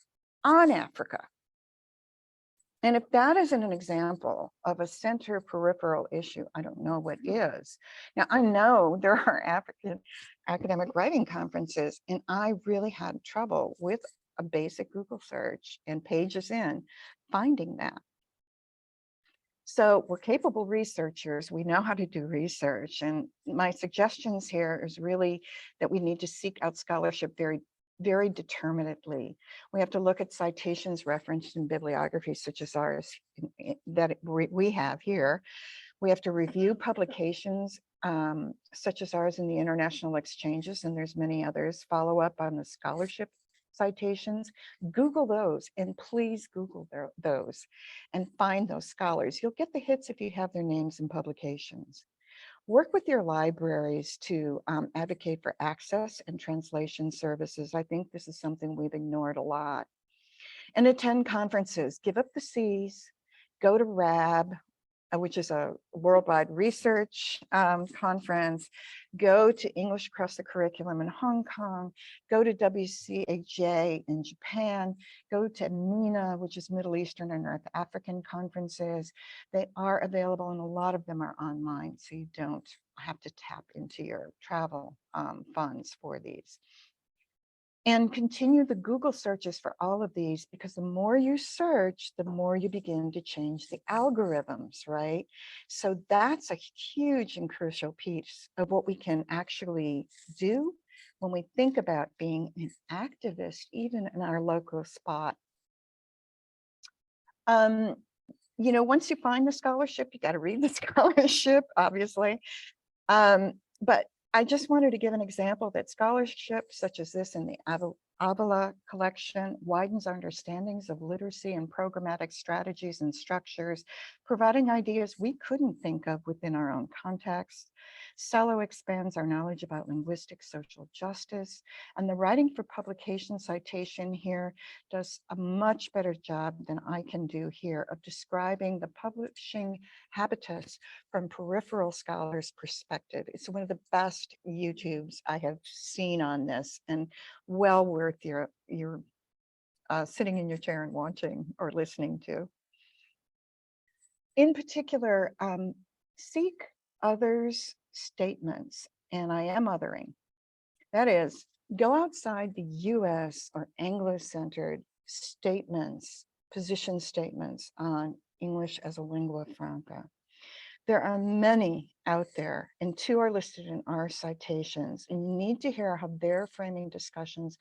on Africa. And if that isn't an example of a center peripheral issue, I don't know what is. Now, I know there are African academic writing conferences, and I really had trouble with a basic Google search and pages in finding that. So we're capable researchers. We know how to do research. And my suggestions here is really that we need to seek out scholarship very, very determinedly. We have to look at citations referenced in bibliographies such as ours that we have here. We have to review publications such as ours in the international exchanges, and there's many others. Follow up on the scholarship citations, Google those, and please Google those and find those scholars. You'll get the hits if you have their names and publications. Work with your libraries to advocate for access and translation services. I think this is something we've ignored a lot. And attend conferences, give up the C's, go to RAB, which is a worldwide research conference, go to English Across the Curriculum in Hong Kong, go to WCAJ in Japan, go to MENA, which is Middle Eastern and North African conferences. They are available, and a lot of them are online, so you don't have to tap into your travel funds for these. And continue the Google searches for all of these, because the more you search, the more you begin to change the algorithms, right? So that's a huge and crucial piece of what we can actually do when we think about being an activist, even in our local spot. Once you find the scholarship, you got to read the scholarship, obviously. But I just wanted to give an example that scholarship such as this in the Avila collection widens our understandings of literacy and programmatic strategies and structures, providing ideas we couldn't think of within our own context. Cello expands our knowledge about linguistic social justice, and the writing for publication citation here does a much better job than I can do here of describing the publishing habitus from peripheral scholars' perspective. It's one of the best YouTubes I have seen on this, and well worth your sitting in your chair and watching or listening to. In particular, seek others' statements, and I am othering. That is, go outside the US or Anglo-centered statements, position statements on English as a lingua franca. There are many out there, and 2 are listed in our citations, and you need to hear how they're framing discussions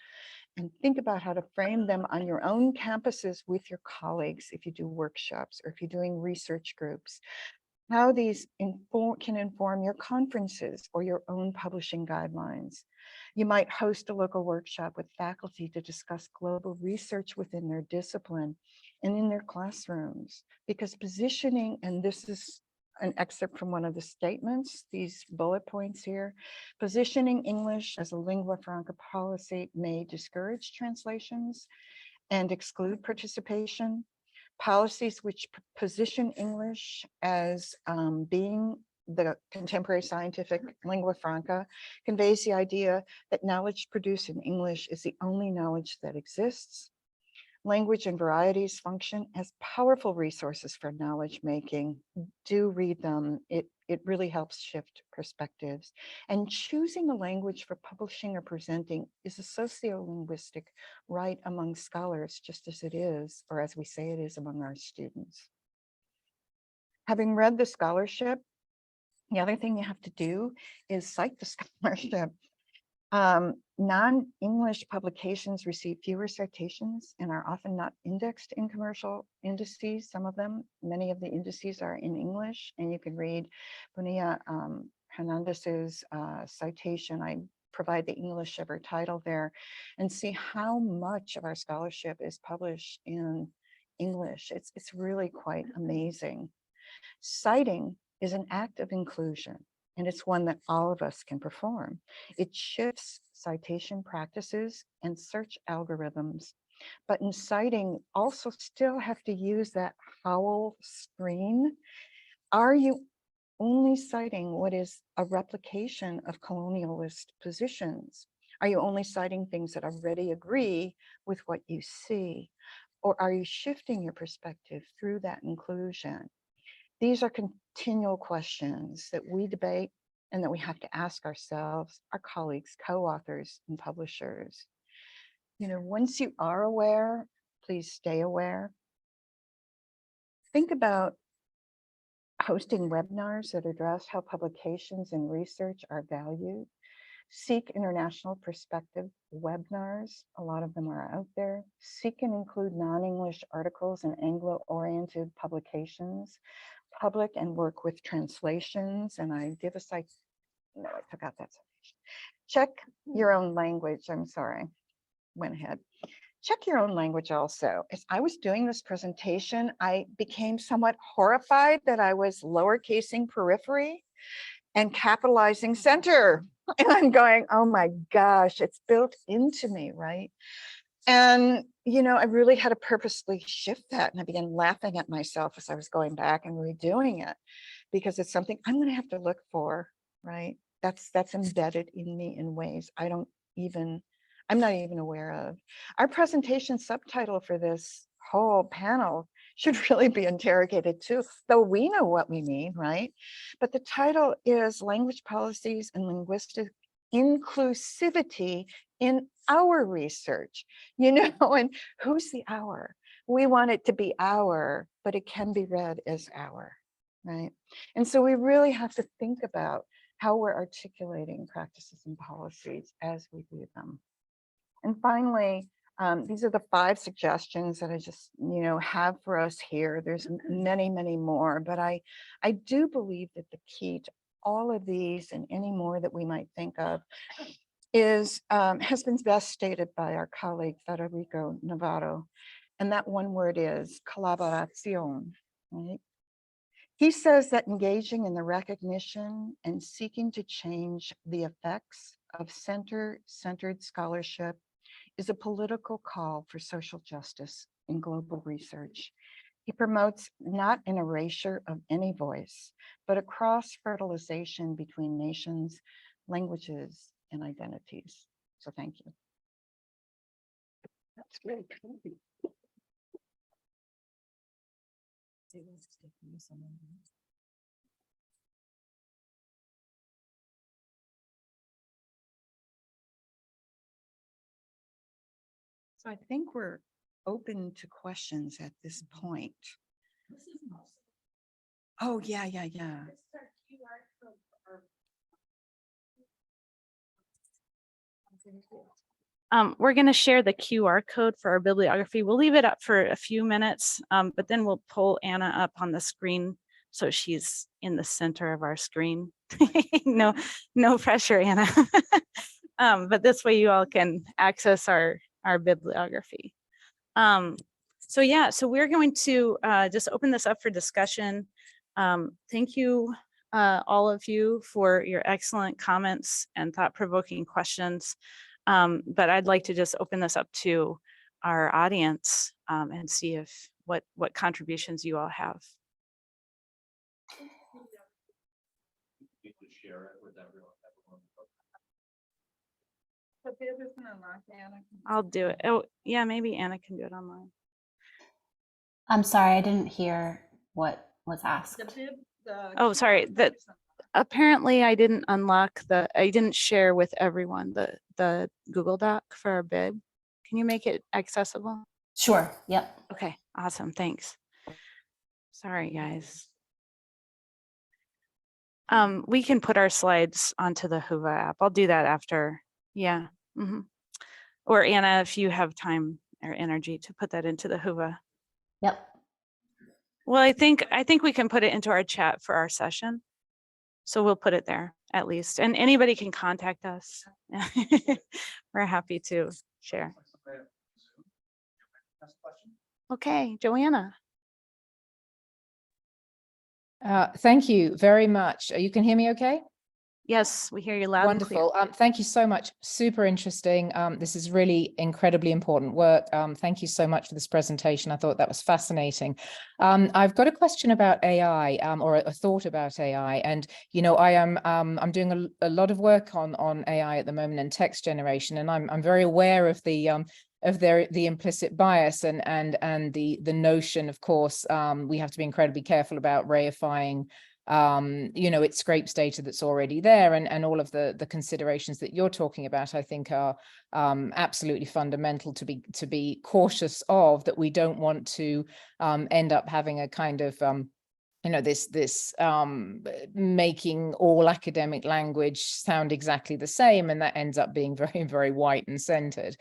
and think about how to frame them on your own campuses with your colleagues if you do workshops or if you're doing research groups. How these can inform your conferences or your own publishing guidelines. You might host a local workshop with faculty to discuss global research within their discipline and in their classrooms, because positioning, and this is an excerpt from one of the statements, these bullet points here, positioning English as a lingua franca policy may discourage translations and exclude participation. Policies which position English as being the contemporary scientific lingua franca conveys the idea that knowledge produced in English is the only knowledge that exists. Language and varieties function as powerful resources for knowledge making. Do read them. It really helps shift perspectives. And choosing a language for publishing or presenting is a sociolinguistic right among scholars, just as it is, or as we say it is, among our students. Having read the scholarship, the other thing you have to do is cite the scholarship. Non-English publications receive fewer citations and are often not indexed in commercial indices. Some of them, many of the indices are in English, and you can read Bonilla Hernandez's citation. I provide the English of her title there, and see how much of our scholarship is published in English. It's really quite amazing. Citing is an act of inclusion, and it's one that all of us can perform. It shifts citation practices and search algorithms, but in citing also still have to use that howl screen. Are you only citing what is a replication of colonialist positions? Are you only citing things that already agree with what you see? Or are you shifting your perspective through that inclusion? These are continual questions that we debate and that we have to ask ourselves, our colleagues, co-authors, and publishers. You know, once you are aware, please stay aware. Think about hosting webinars that address how publications and research are valued. Seek international perspective webinars. A lot of them are out there. Seek and include non-English articles and Anglo-oriented publications. Public and work with translations. And I did a site, no, I took out that citation. Check your own language. I'm sorry, went ahead. Check your own language also. As I was doing this presentation, I became somewhat horrified that I was lowercasing periphery and capitalizing center. And I'm going, oh my gosh, it's built into me, right? And, you know, I really had to purposely shift that. And I began laughing at myself as I was going back and redoing it, because it's something I'm going to have to look for, right? That's embedded in me in ways I'm not even aware of. Our presentation subtitle for this whole panel should really be interrogated too, though we know what we mean, right? But the title is Language Policies and Linguistic Inclusivity in Our Research, you know, and who's the our? We want it to be our, but it can be read as our, right? And so we really have to think about how we're articulating practices and policies as we do them. And finally, these are the 5 suggestions that I just, you know, have for us here. There's many, many more, but I do believe that the key to all of these and any more that we might think of has been best stated by our colleague Federico Navarro, and that one word is colaboración. Right? He says that engaging in the recognition and seeking to change the effects of centered scholarship is a political call for social justice in global research. He promotes not an erasure of any voice, but a cross-fertilization between nations, languages, and identities. So thank you. That's great. So I think we're open to questions at this point. Oh, yeah. We're going to share the QR code for our bibliography. We'll leave it up for a few minutes, but then we'll pull Anna up on the screen so she's in the center of our screen. No pressure, Anna. But this way you all can access our bibliography. So we're going to just open this up for discussion. Thank you, all of you, for your excellent comments and thought-provoking questions. But I'd like to just open this up to our audience and see if what contributions you all have. You could share it with everyone. I'll do it. Oh, yeah, maybe Anna can do it online. I'm sorry, I didn't hear what was asked. Oh, sorry. Apparently I didn't share with everyone the Google Doc for our bib. Can you make it accessible? Sure, yep. Okay, awesome, thanks. Sorry, guys. We can put our slides onto the Whova app. I'll do that after. Yeah. Or Anna, if you have time or energy to put that into the Whova. Yep. Well, I think we can put it into our chat for our session. So we'll put it there at least. And anybody can contact us. We're happy to share. Okay, Joanna. Thank you very much. You can hear me okay? Yes, we hear you loud and clear. Wonderful. Thank you so much. Super interesting. This is really incredibly important work. Thank you so much for this presentation. I thought that was fascinating. I've got a question about AI, or a thought about AI. And, you know, I'm doing a lot of work on AI at the moment and text generation, and I'm very aware of the implicit bias and the notion, of course, we have to be incredibly careful about reifying you know, it scrapes data that's already there, and all of the considerations that you're talking about, I think, are absolutely fundamental to be cautious of, that we don't want to end up having a kind of you know, this making all academic language sound exactly the same, and that ends up being very, very white and centered.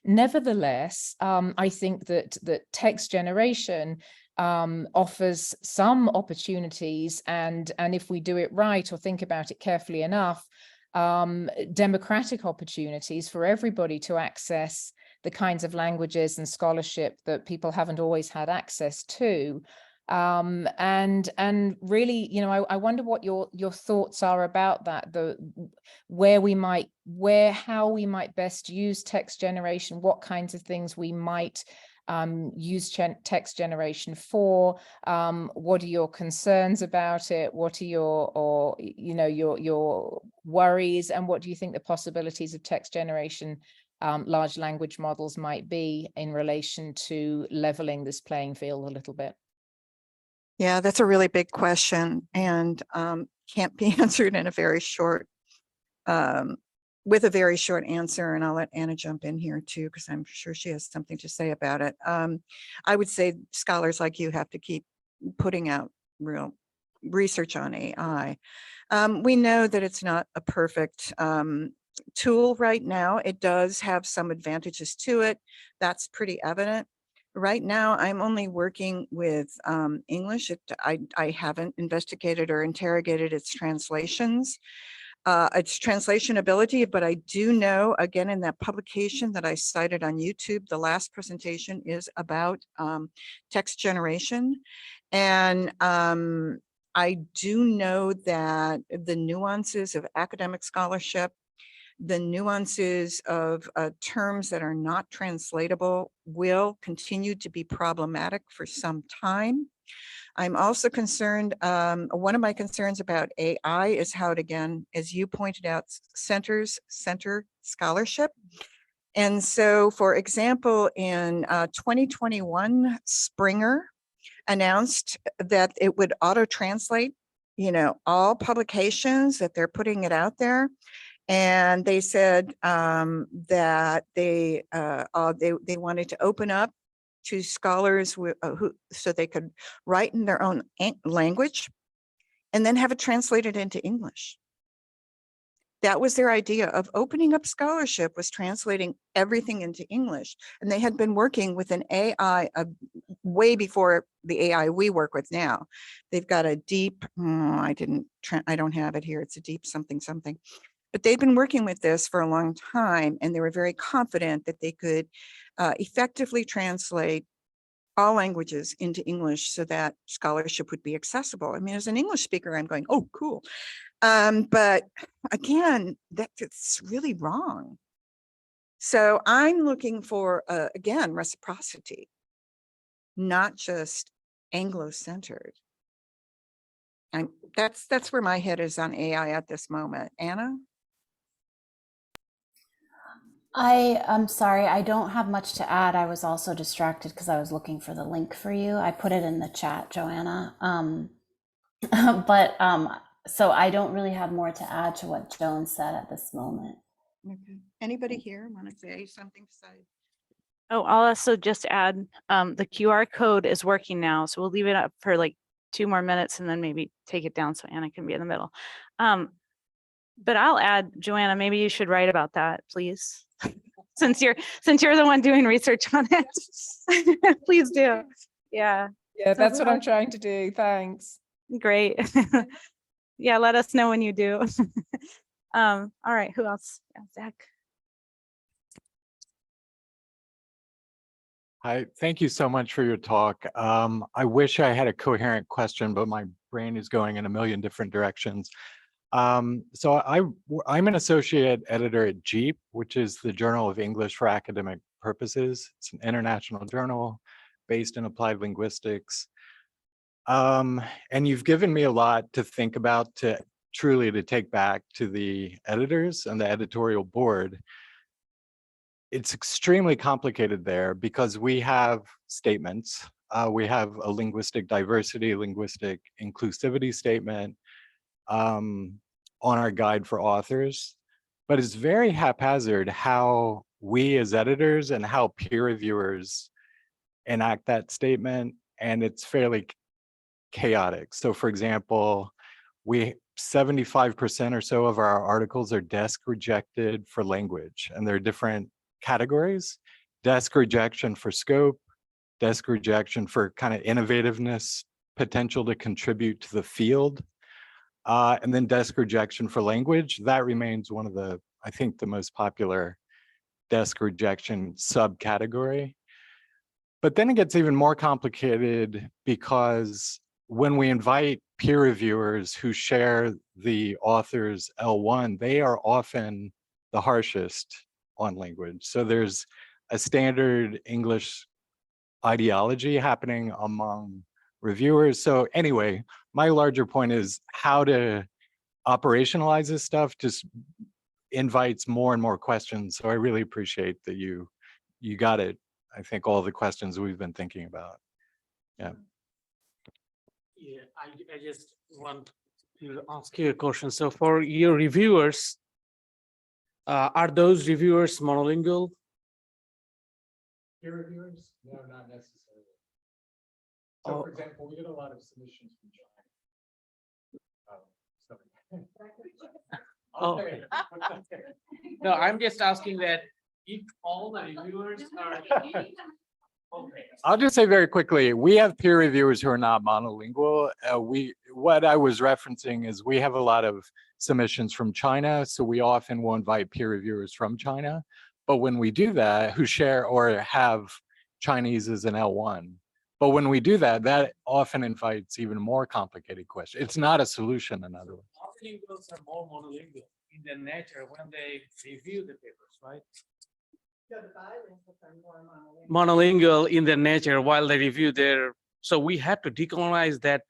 Nevertheless, I think that text generation offers some opportunities, and if we do it right or think about it carefully enough, democratic opportunities for everybody to access the kinds of languages and scholarship that people haven't always had access to. And really, you know, I wonder what your thoughts are about that, how we might best use text generation, what kinds of things we might use text generation for. What are your concerns about it? What are your worries, and what do you think the possibilities of text generation, large language models, might be in relation to leveling this playing field a little bit? Yeah, that's a really big question, and can't be answered in a very short, with a very short answer. And I'll let Anna jump in here too, because I'm sure she has something to say about it. I would say scholars like you have to keep putting out real research on AI. We know that it's not a perfect tool right now. It does have some advantages to it. That's pretty evident. Right now, I'm only working with English. I haven't investigated or interrogated its translations. its translation ability, but I do know, again, in that publication that I cited on YouTube, the last presentation is about text generation. And I do know that the nuances of academic scholarship, the nuances of terms that are not translatable will continue to be problematic for some time. I'm also concerned, one of my concerns about AI is how it, again, as you pointed out, center scholarship. And so, for example, in 2021, Springer announced that it would auto-translate, all publications that they're putting it out there. And they said that they wanted to open up to scholars so they could write in their own language and then have it translated into English. That was their idea of opening up scholarship, was translating everything into English. And they had been working with an AI way before the AI we work with now. They've got a deep, I don't have it here. It's a deep something. But they've been working with this for a long time, and they were very confident that they could effectively translate all languages into English so that scholarship would be accessible. I mean, as an English speaker, I'm going, oh, cool. But again, that's really wrong. So I'm looking for, again, reciprocity, not just Anglo-centered. And that's where my head is on AI at this moment. Anna? I'm sorry, I don't have much to add. I was also distracted because I was looking for the link for you. I put it in the chat, Joanna. So I don't really have more to add to what Joan said at this moment. Okay. Anybody here want to say something besides? Oh, I'll also just add, the QR code is working now, so we'll leave it up for like 2 more minutes and then maybe take it down so Anna can be in the middle. But I'll add, Joanna, maybe you should write about that, please. since you're the one doing research on it. Please do. Yeah. Yeah, that's what I'm trying to do. Thanks. Great. Yeah, let us know when you do. All right, who else? Yeah, Zach. Hi, thank you so much for your talk. I wish I had a coherent question, but my brain is going in a million different directions. So I'm an associate editor at JEEP, which is the Journal of English for Academic Purposes. It's an international journal based in applied linguistics. And you've given me a lot to think about, to take back to the editors and the editorial board. It's extremely complicated there because we have statements. We have a linguistic diversity, linguistic inclusivity statement on our guide for authors, but it's very haphazard how we as editors and how peer reviewers enact that statement, and it's fairly chaotic. So for example, 75% or so of our articles are desk rejected for language, and there are different categories: desk rejection for scope, desk rejection for kind of innovativeness, potential to contribute to the field, and then desk rejection for language. That remains one of the, I think, the most popular desk rejection subcategory. But then it gets even more complicated because when we invite peer reviewers who share the author's L1, they are often the harshest on language. So there's a standard English ideology happening among reviewers. So anyway, my larger point is how to operationalize this stuff just invites more and more questions. So I really appreciate that you got it. I think all the questions we've been thinking about. Yeah. Yeah, I just want to ask you a question. So for your reviewers, are those reviewers monolingual? Peer reviewers? No, not necessarily. So for example, we get a lot of submissions from China. Oh. No, I'm just asking that if all the reviewers are I'll just say very quickly, we have peer reviewers who are not monolingual. What I was referencing is we have a lot of submissions from China, so we often will invite peer reviewers from China. But when we do that, who share or have Chinese as an L1. But when we do that, that often invites even more complicated questions. It's not a solution, in other words. Monolinguals are more monolingual in their nature when they review the papers, right? Monolingual in their nature while they review their, so we have to decolonize that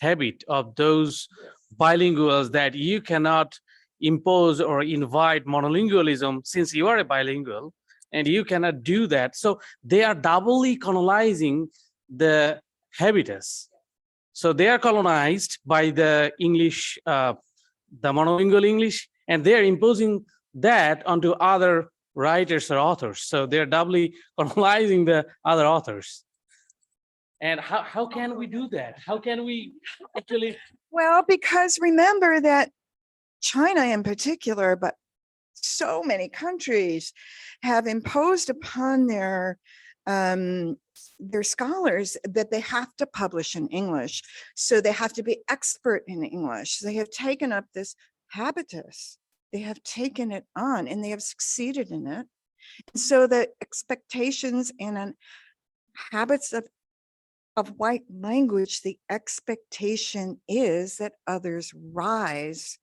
habit of those bilinguals that you cannot impose or invite monolingualism since you are a bilingual and you cannot do that. So they are doubly colonizing the habitus. So they are colonized by the English, the monolingual English, and they're imposing that onto other writers or authors. So they're doubly colonizing the other authors. And how can we do that? How can we actually? Well, because remember that China in particular, but so many countries have imposed upon their scholars that they have to publish in English. So they have to be expert in English. They have taken up this habitus. They have taken it on and they have succeeded in it. And so the expectations and habits of white language, the expectation is that others rise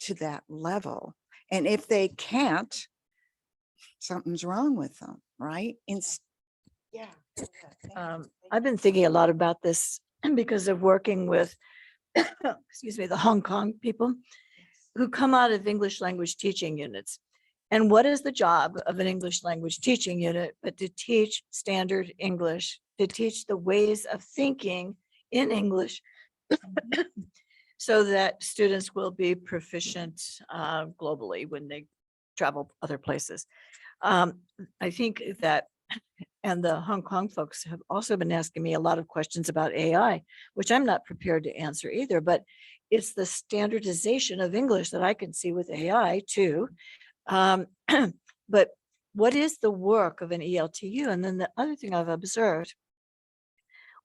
to that level. And if they can't, something's wrong with them, right? I've been thinking a lot about this because of working with, excuse me, the Hong Kong people who come out of English language teaching units. And what is the job of an English language teaching unit but to teach standard English, to teach the ways of thinking in English so that students will be proficient globally when they travel other places. I think that, and the Hong Kong folks have also been asking me a lot of questions about AI, which I'm not prepared to answer either, but it's the standardization of English that I can see with AI too. But what is the work of an ELTU? And then the other thing I've observed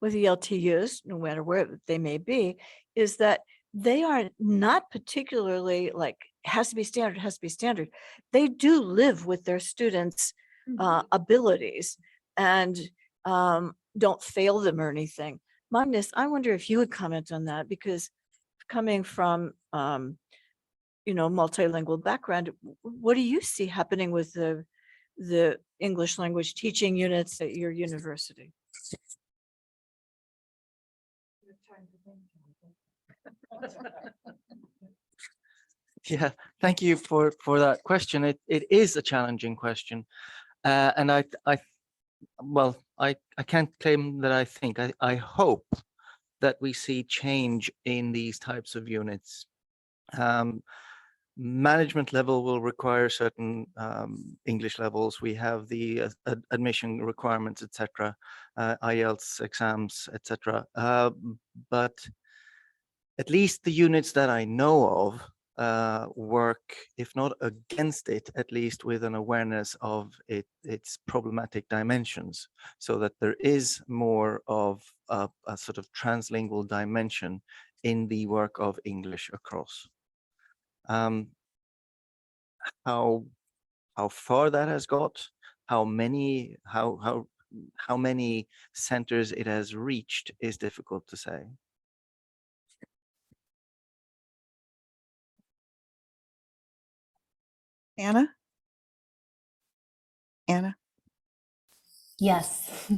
with ELTUs, no matter where they may be, is that they are not particularly like, has to be standard. They do live with their students' abilities and don't fail them or anything. Magnus, I wonder if you would comment on that, because coming from multilingual background, what do you see happening with the English language teaching units at your university? Yeah, thank you for that question. It is a challenging question, and I can't claim that I think. I hope that we see change in these types of units. Management level will require certain English levels. We have the admission requirements, etc., IELTS exams, etc. But at least the units that I know of work, if not against it, at least with an awareness of its problematic dimensions, so that there is more of a sort of translingual dimension in the work of English across. How far that has got, how many centers it has reached is difficult to say. Anna? Yes.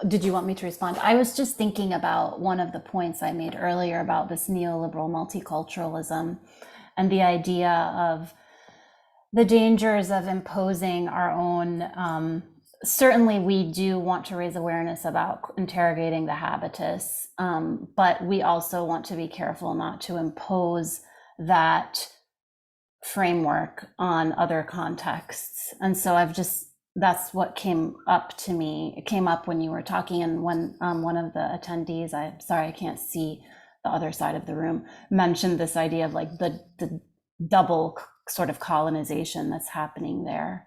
Did you want me to respond? I was just thinking about one of the points I made earlier about this neoliberal multiculturalism and the idea of the dangers of imposing our own. Certainly, we do want to raise awareness about interrogating the habitus, but we also want to be careful not to impose that framework on other contexts. And so that's what came up to me. It came up when you were talking, and when one of the attendees, I'm sorry, I can't see the other side of the room, mentioned this idea of like the double sort of colonization that's happening there.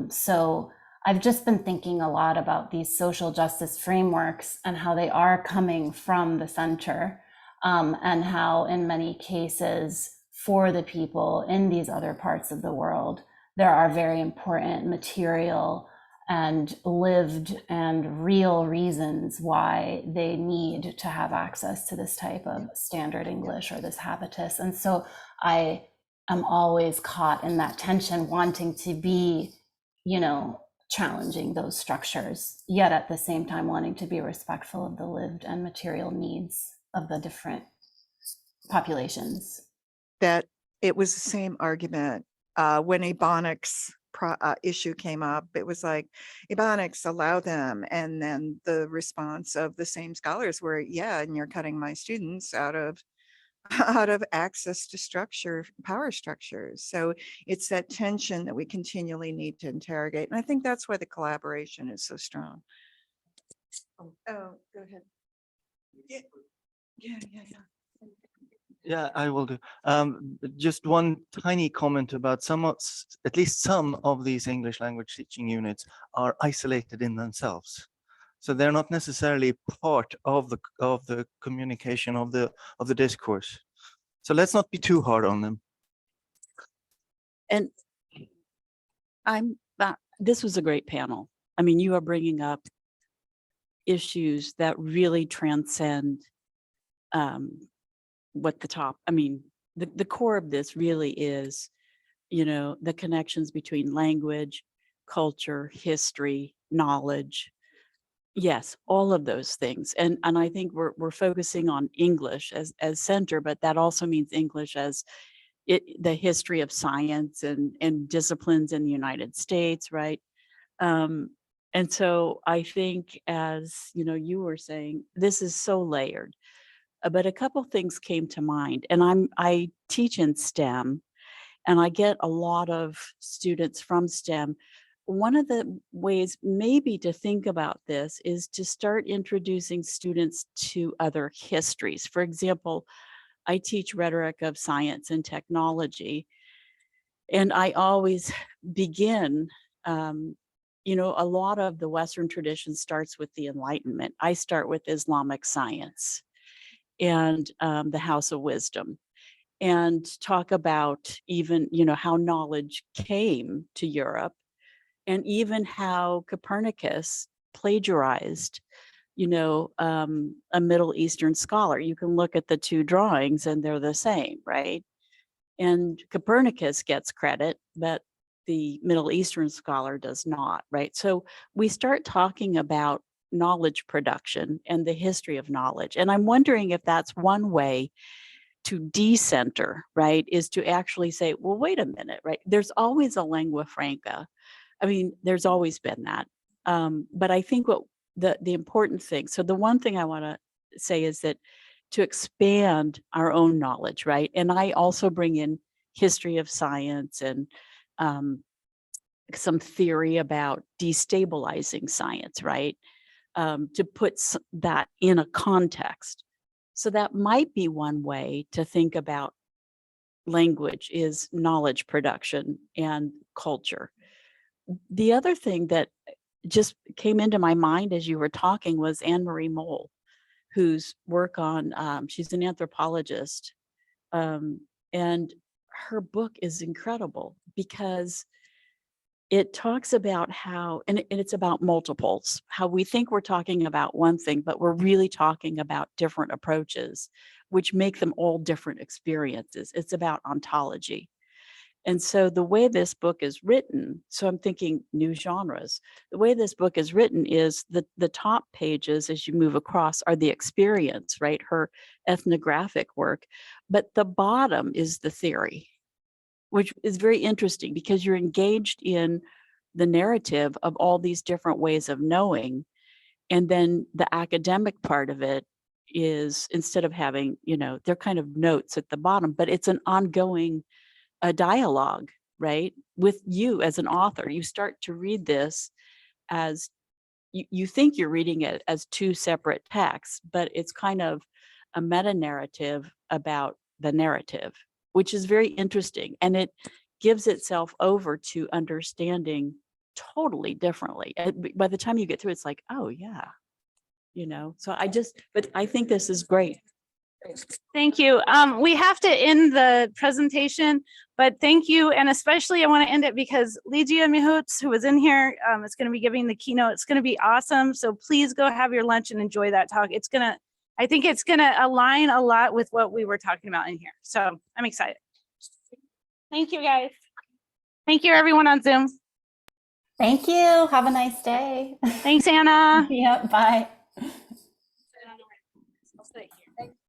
So I've just been thinking a lot about these social justice frameworks and how they are coming from the center, and how in many cases for the people in these other parts of the world, there are very important material and lived and real reasons why they need to have access to this type of standard English or this habitus. And so I am always caught in that tension, wanting to be, challenging those structures, yet at the same time wanting to be respectful of the lived and material needs of the different populations. That it was the same argument when Ebonics issue came up. It was like, Ebonics, allow them. And then the response of the same scholars were, yeah, and you're cutting my students out of access to power structures. So it's that tension that we continually need to interrogate. And I think that's why the collaboration is so strong. Oh, go ahead. Yeah. Yeah, I will do. Just one tiny comment about at least some of these English language teaching units are isolated in themselves. So they're not necessarily part of the communication of the discourse. So let's not be too hard on them. And this was a great panel. I mean, you are bringing up issues that really transcend what the core of this really is, the connections between language, culture, history, knowledge. Yes, all of those things. And I think we're focusing on English as center, but that also means English as the history of science and disciplines in the United States, right? And so I think, as you were saying, this is so layered. But a couple things came to mind, and I teach in STEM, and I get a lot of students from STEM. One of the ways maybe to think about this is to start introducing students to other histories. For example, I teach rhetoric of science and technology, and I always begin, a lot of the Western tradition starts with the Enlightenment. I start with Islamic science and the House of Wisdom, and talk about even, how knowledge came to Europe, and even how Copernicus plagiarized, a Middle Eastern scholar. You can look at the two drawings and they're the same, right? And Copernicus gets credit, but the Middle Eastern scholar does not, right? So we start talking about knowledge production and the history of knowledge. And I'm wondering if that's one way to decenter, right, is to actually say, well, wait a minute, right? There's always a lingua franca. I mean, there's always been that. But I think what the important thing, so the one thing I want to say is that to expand our own knowledge, right? And I also bring in history of science and some theory about destabilizing science, right? To put that in a context. So that might be one way to think about language, is knowledge production and culture. The other thing that just came into my mind as you were talking was Anne-Marie Moll, whose work on, she's an anthropologist, and her book is incredible because it talks about how, and it's about multiples, how we think we're talking about one thing, but we're really talking about different approaches, which make them all different experiences. It's about ontology. And so the way this book is written, so I'm thinking new genres, the way this book is written is the top pages as you move across are the experience, right? Her ethnographic work, but the bottom is the theory, which is very interesting because you're engaged in the narrative of all these different ways of knowing. And then the academic part of it is, instead of having, they're kind of notes at the bottom, but it's an ongoing dialogue, right? With you as an author. You start to read this as, you think you're reading it as two separate texts, but it's kind of a meta-narrative about the narrative, which is very interesting. And it gives itself over to understanding totally differently. By the time you get through, it's like, oh yeah, so but I think this is great. Thank you. We have to end the presentation, but thank you. And especially I want to end it because Ligia Mihutz, who was in here, is going to be giving the keynote. It's going to be awesome. So please go have your lunch and enjoy that talk. I think it's going to align a lot with what we were talking about in here. So I'm excited. Thank you, guys. Thank you, everyone on Zoom. Thank you. Have a nice day. Thanks, Anna. Yep. Bye.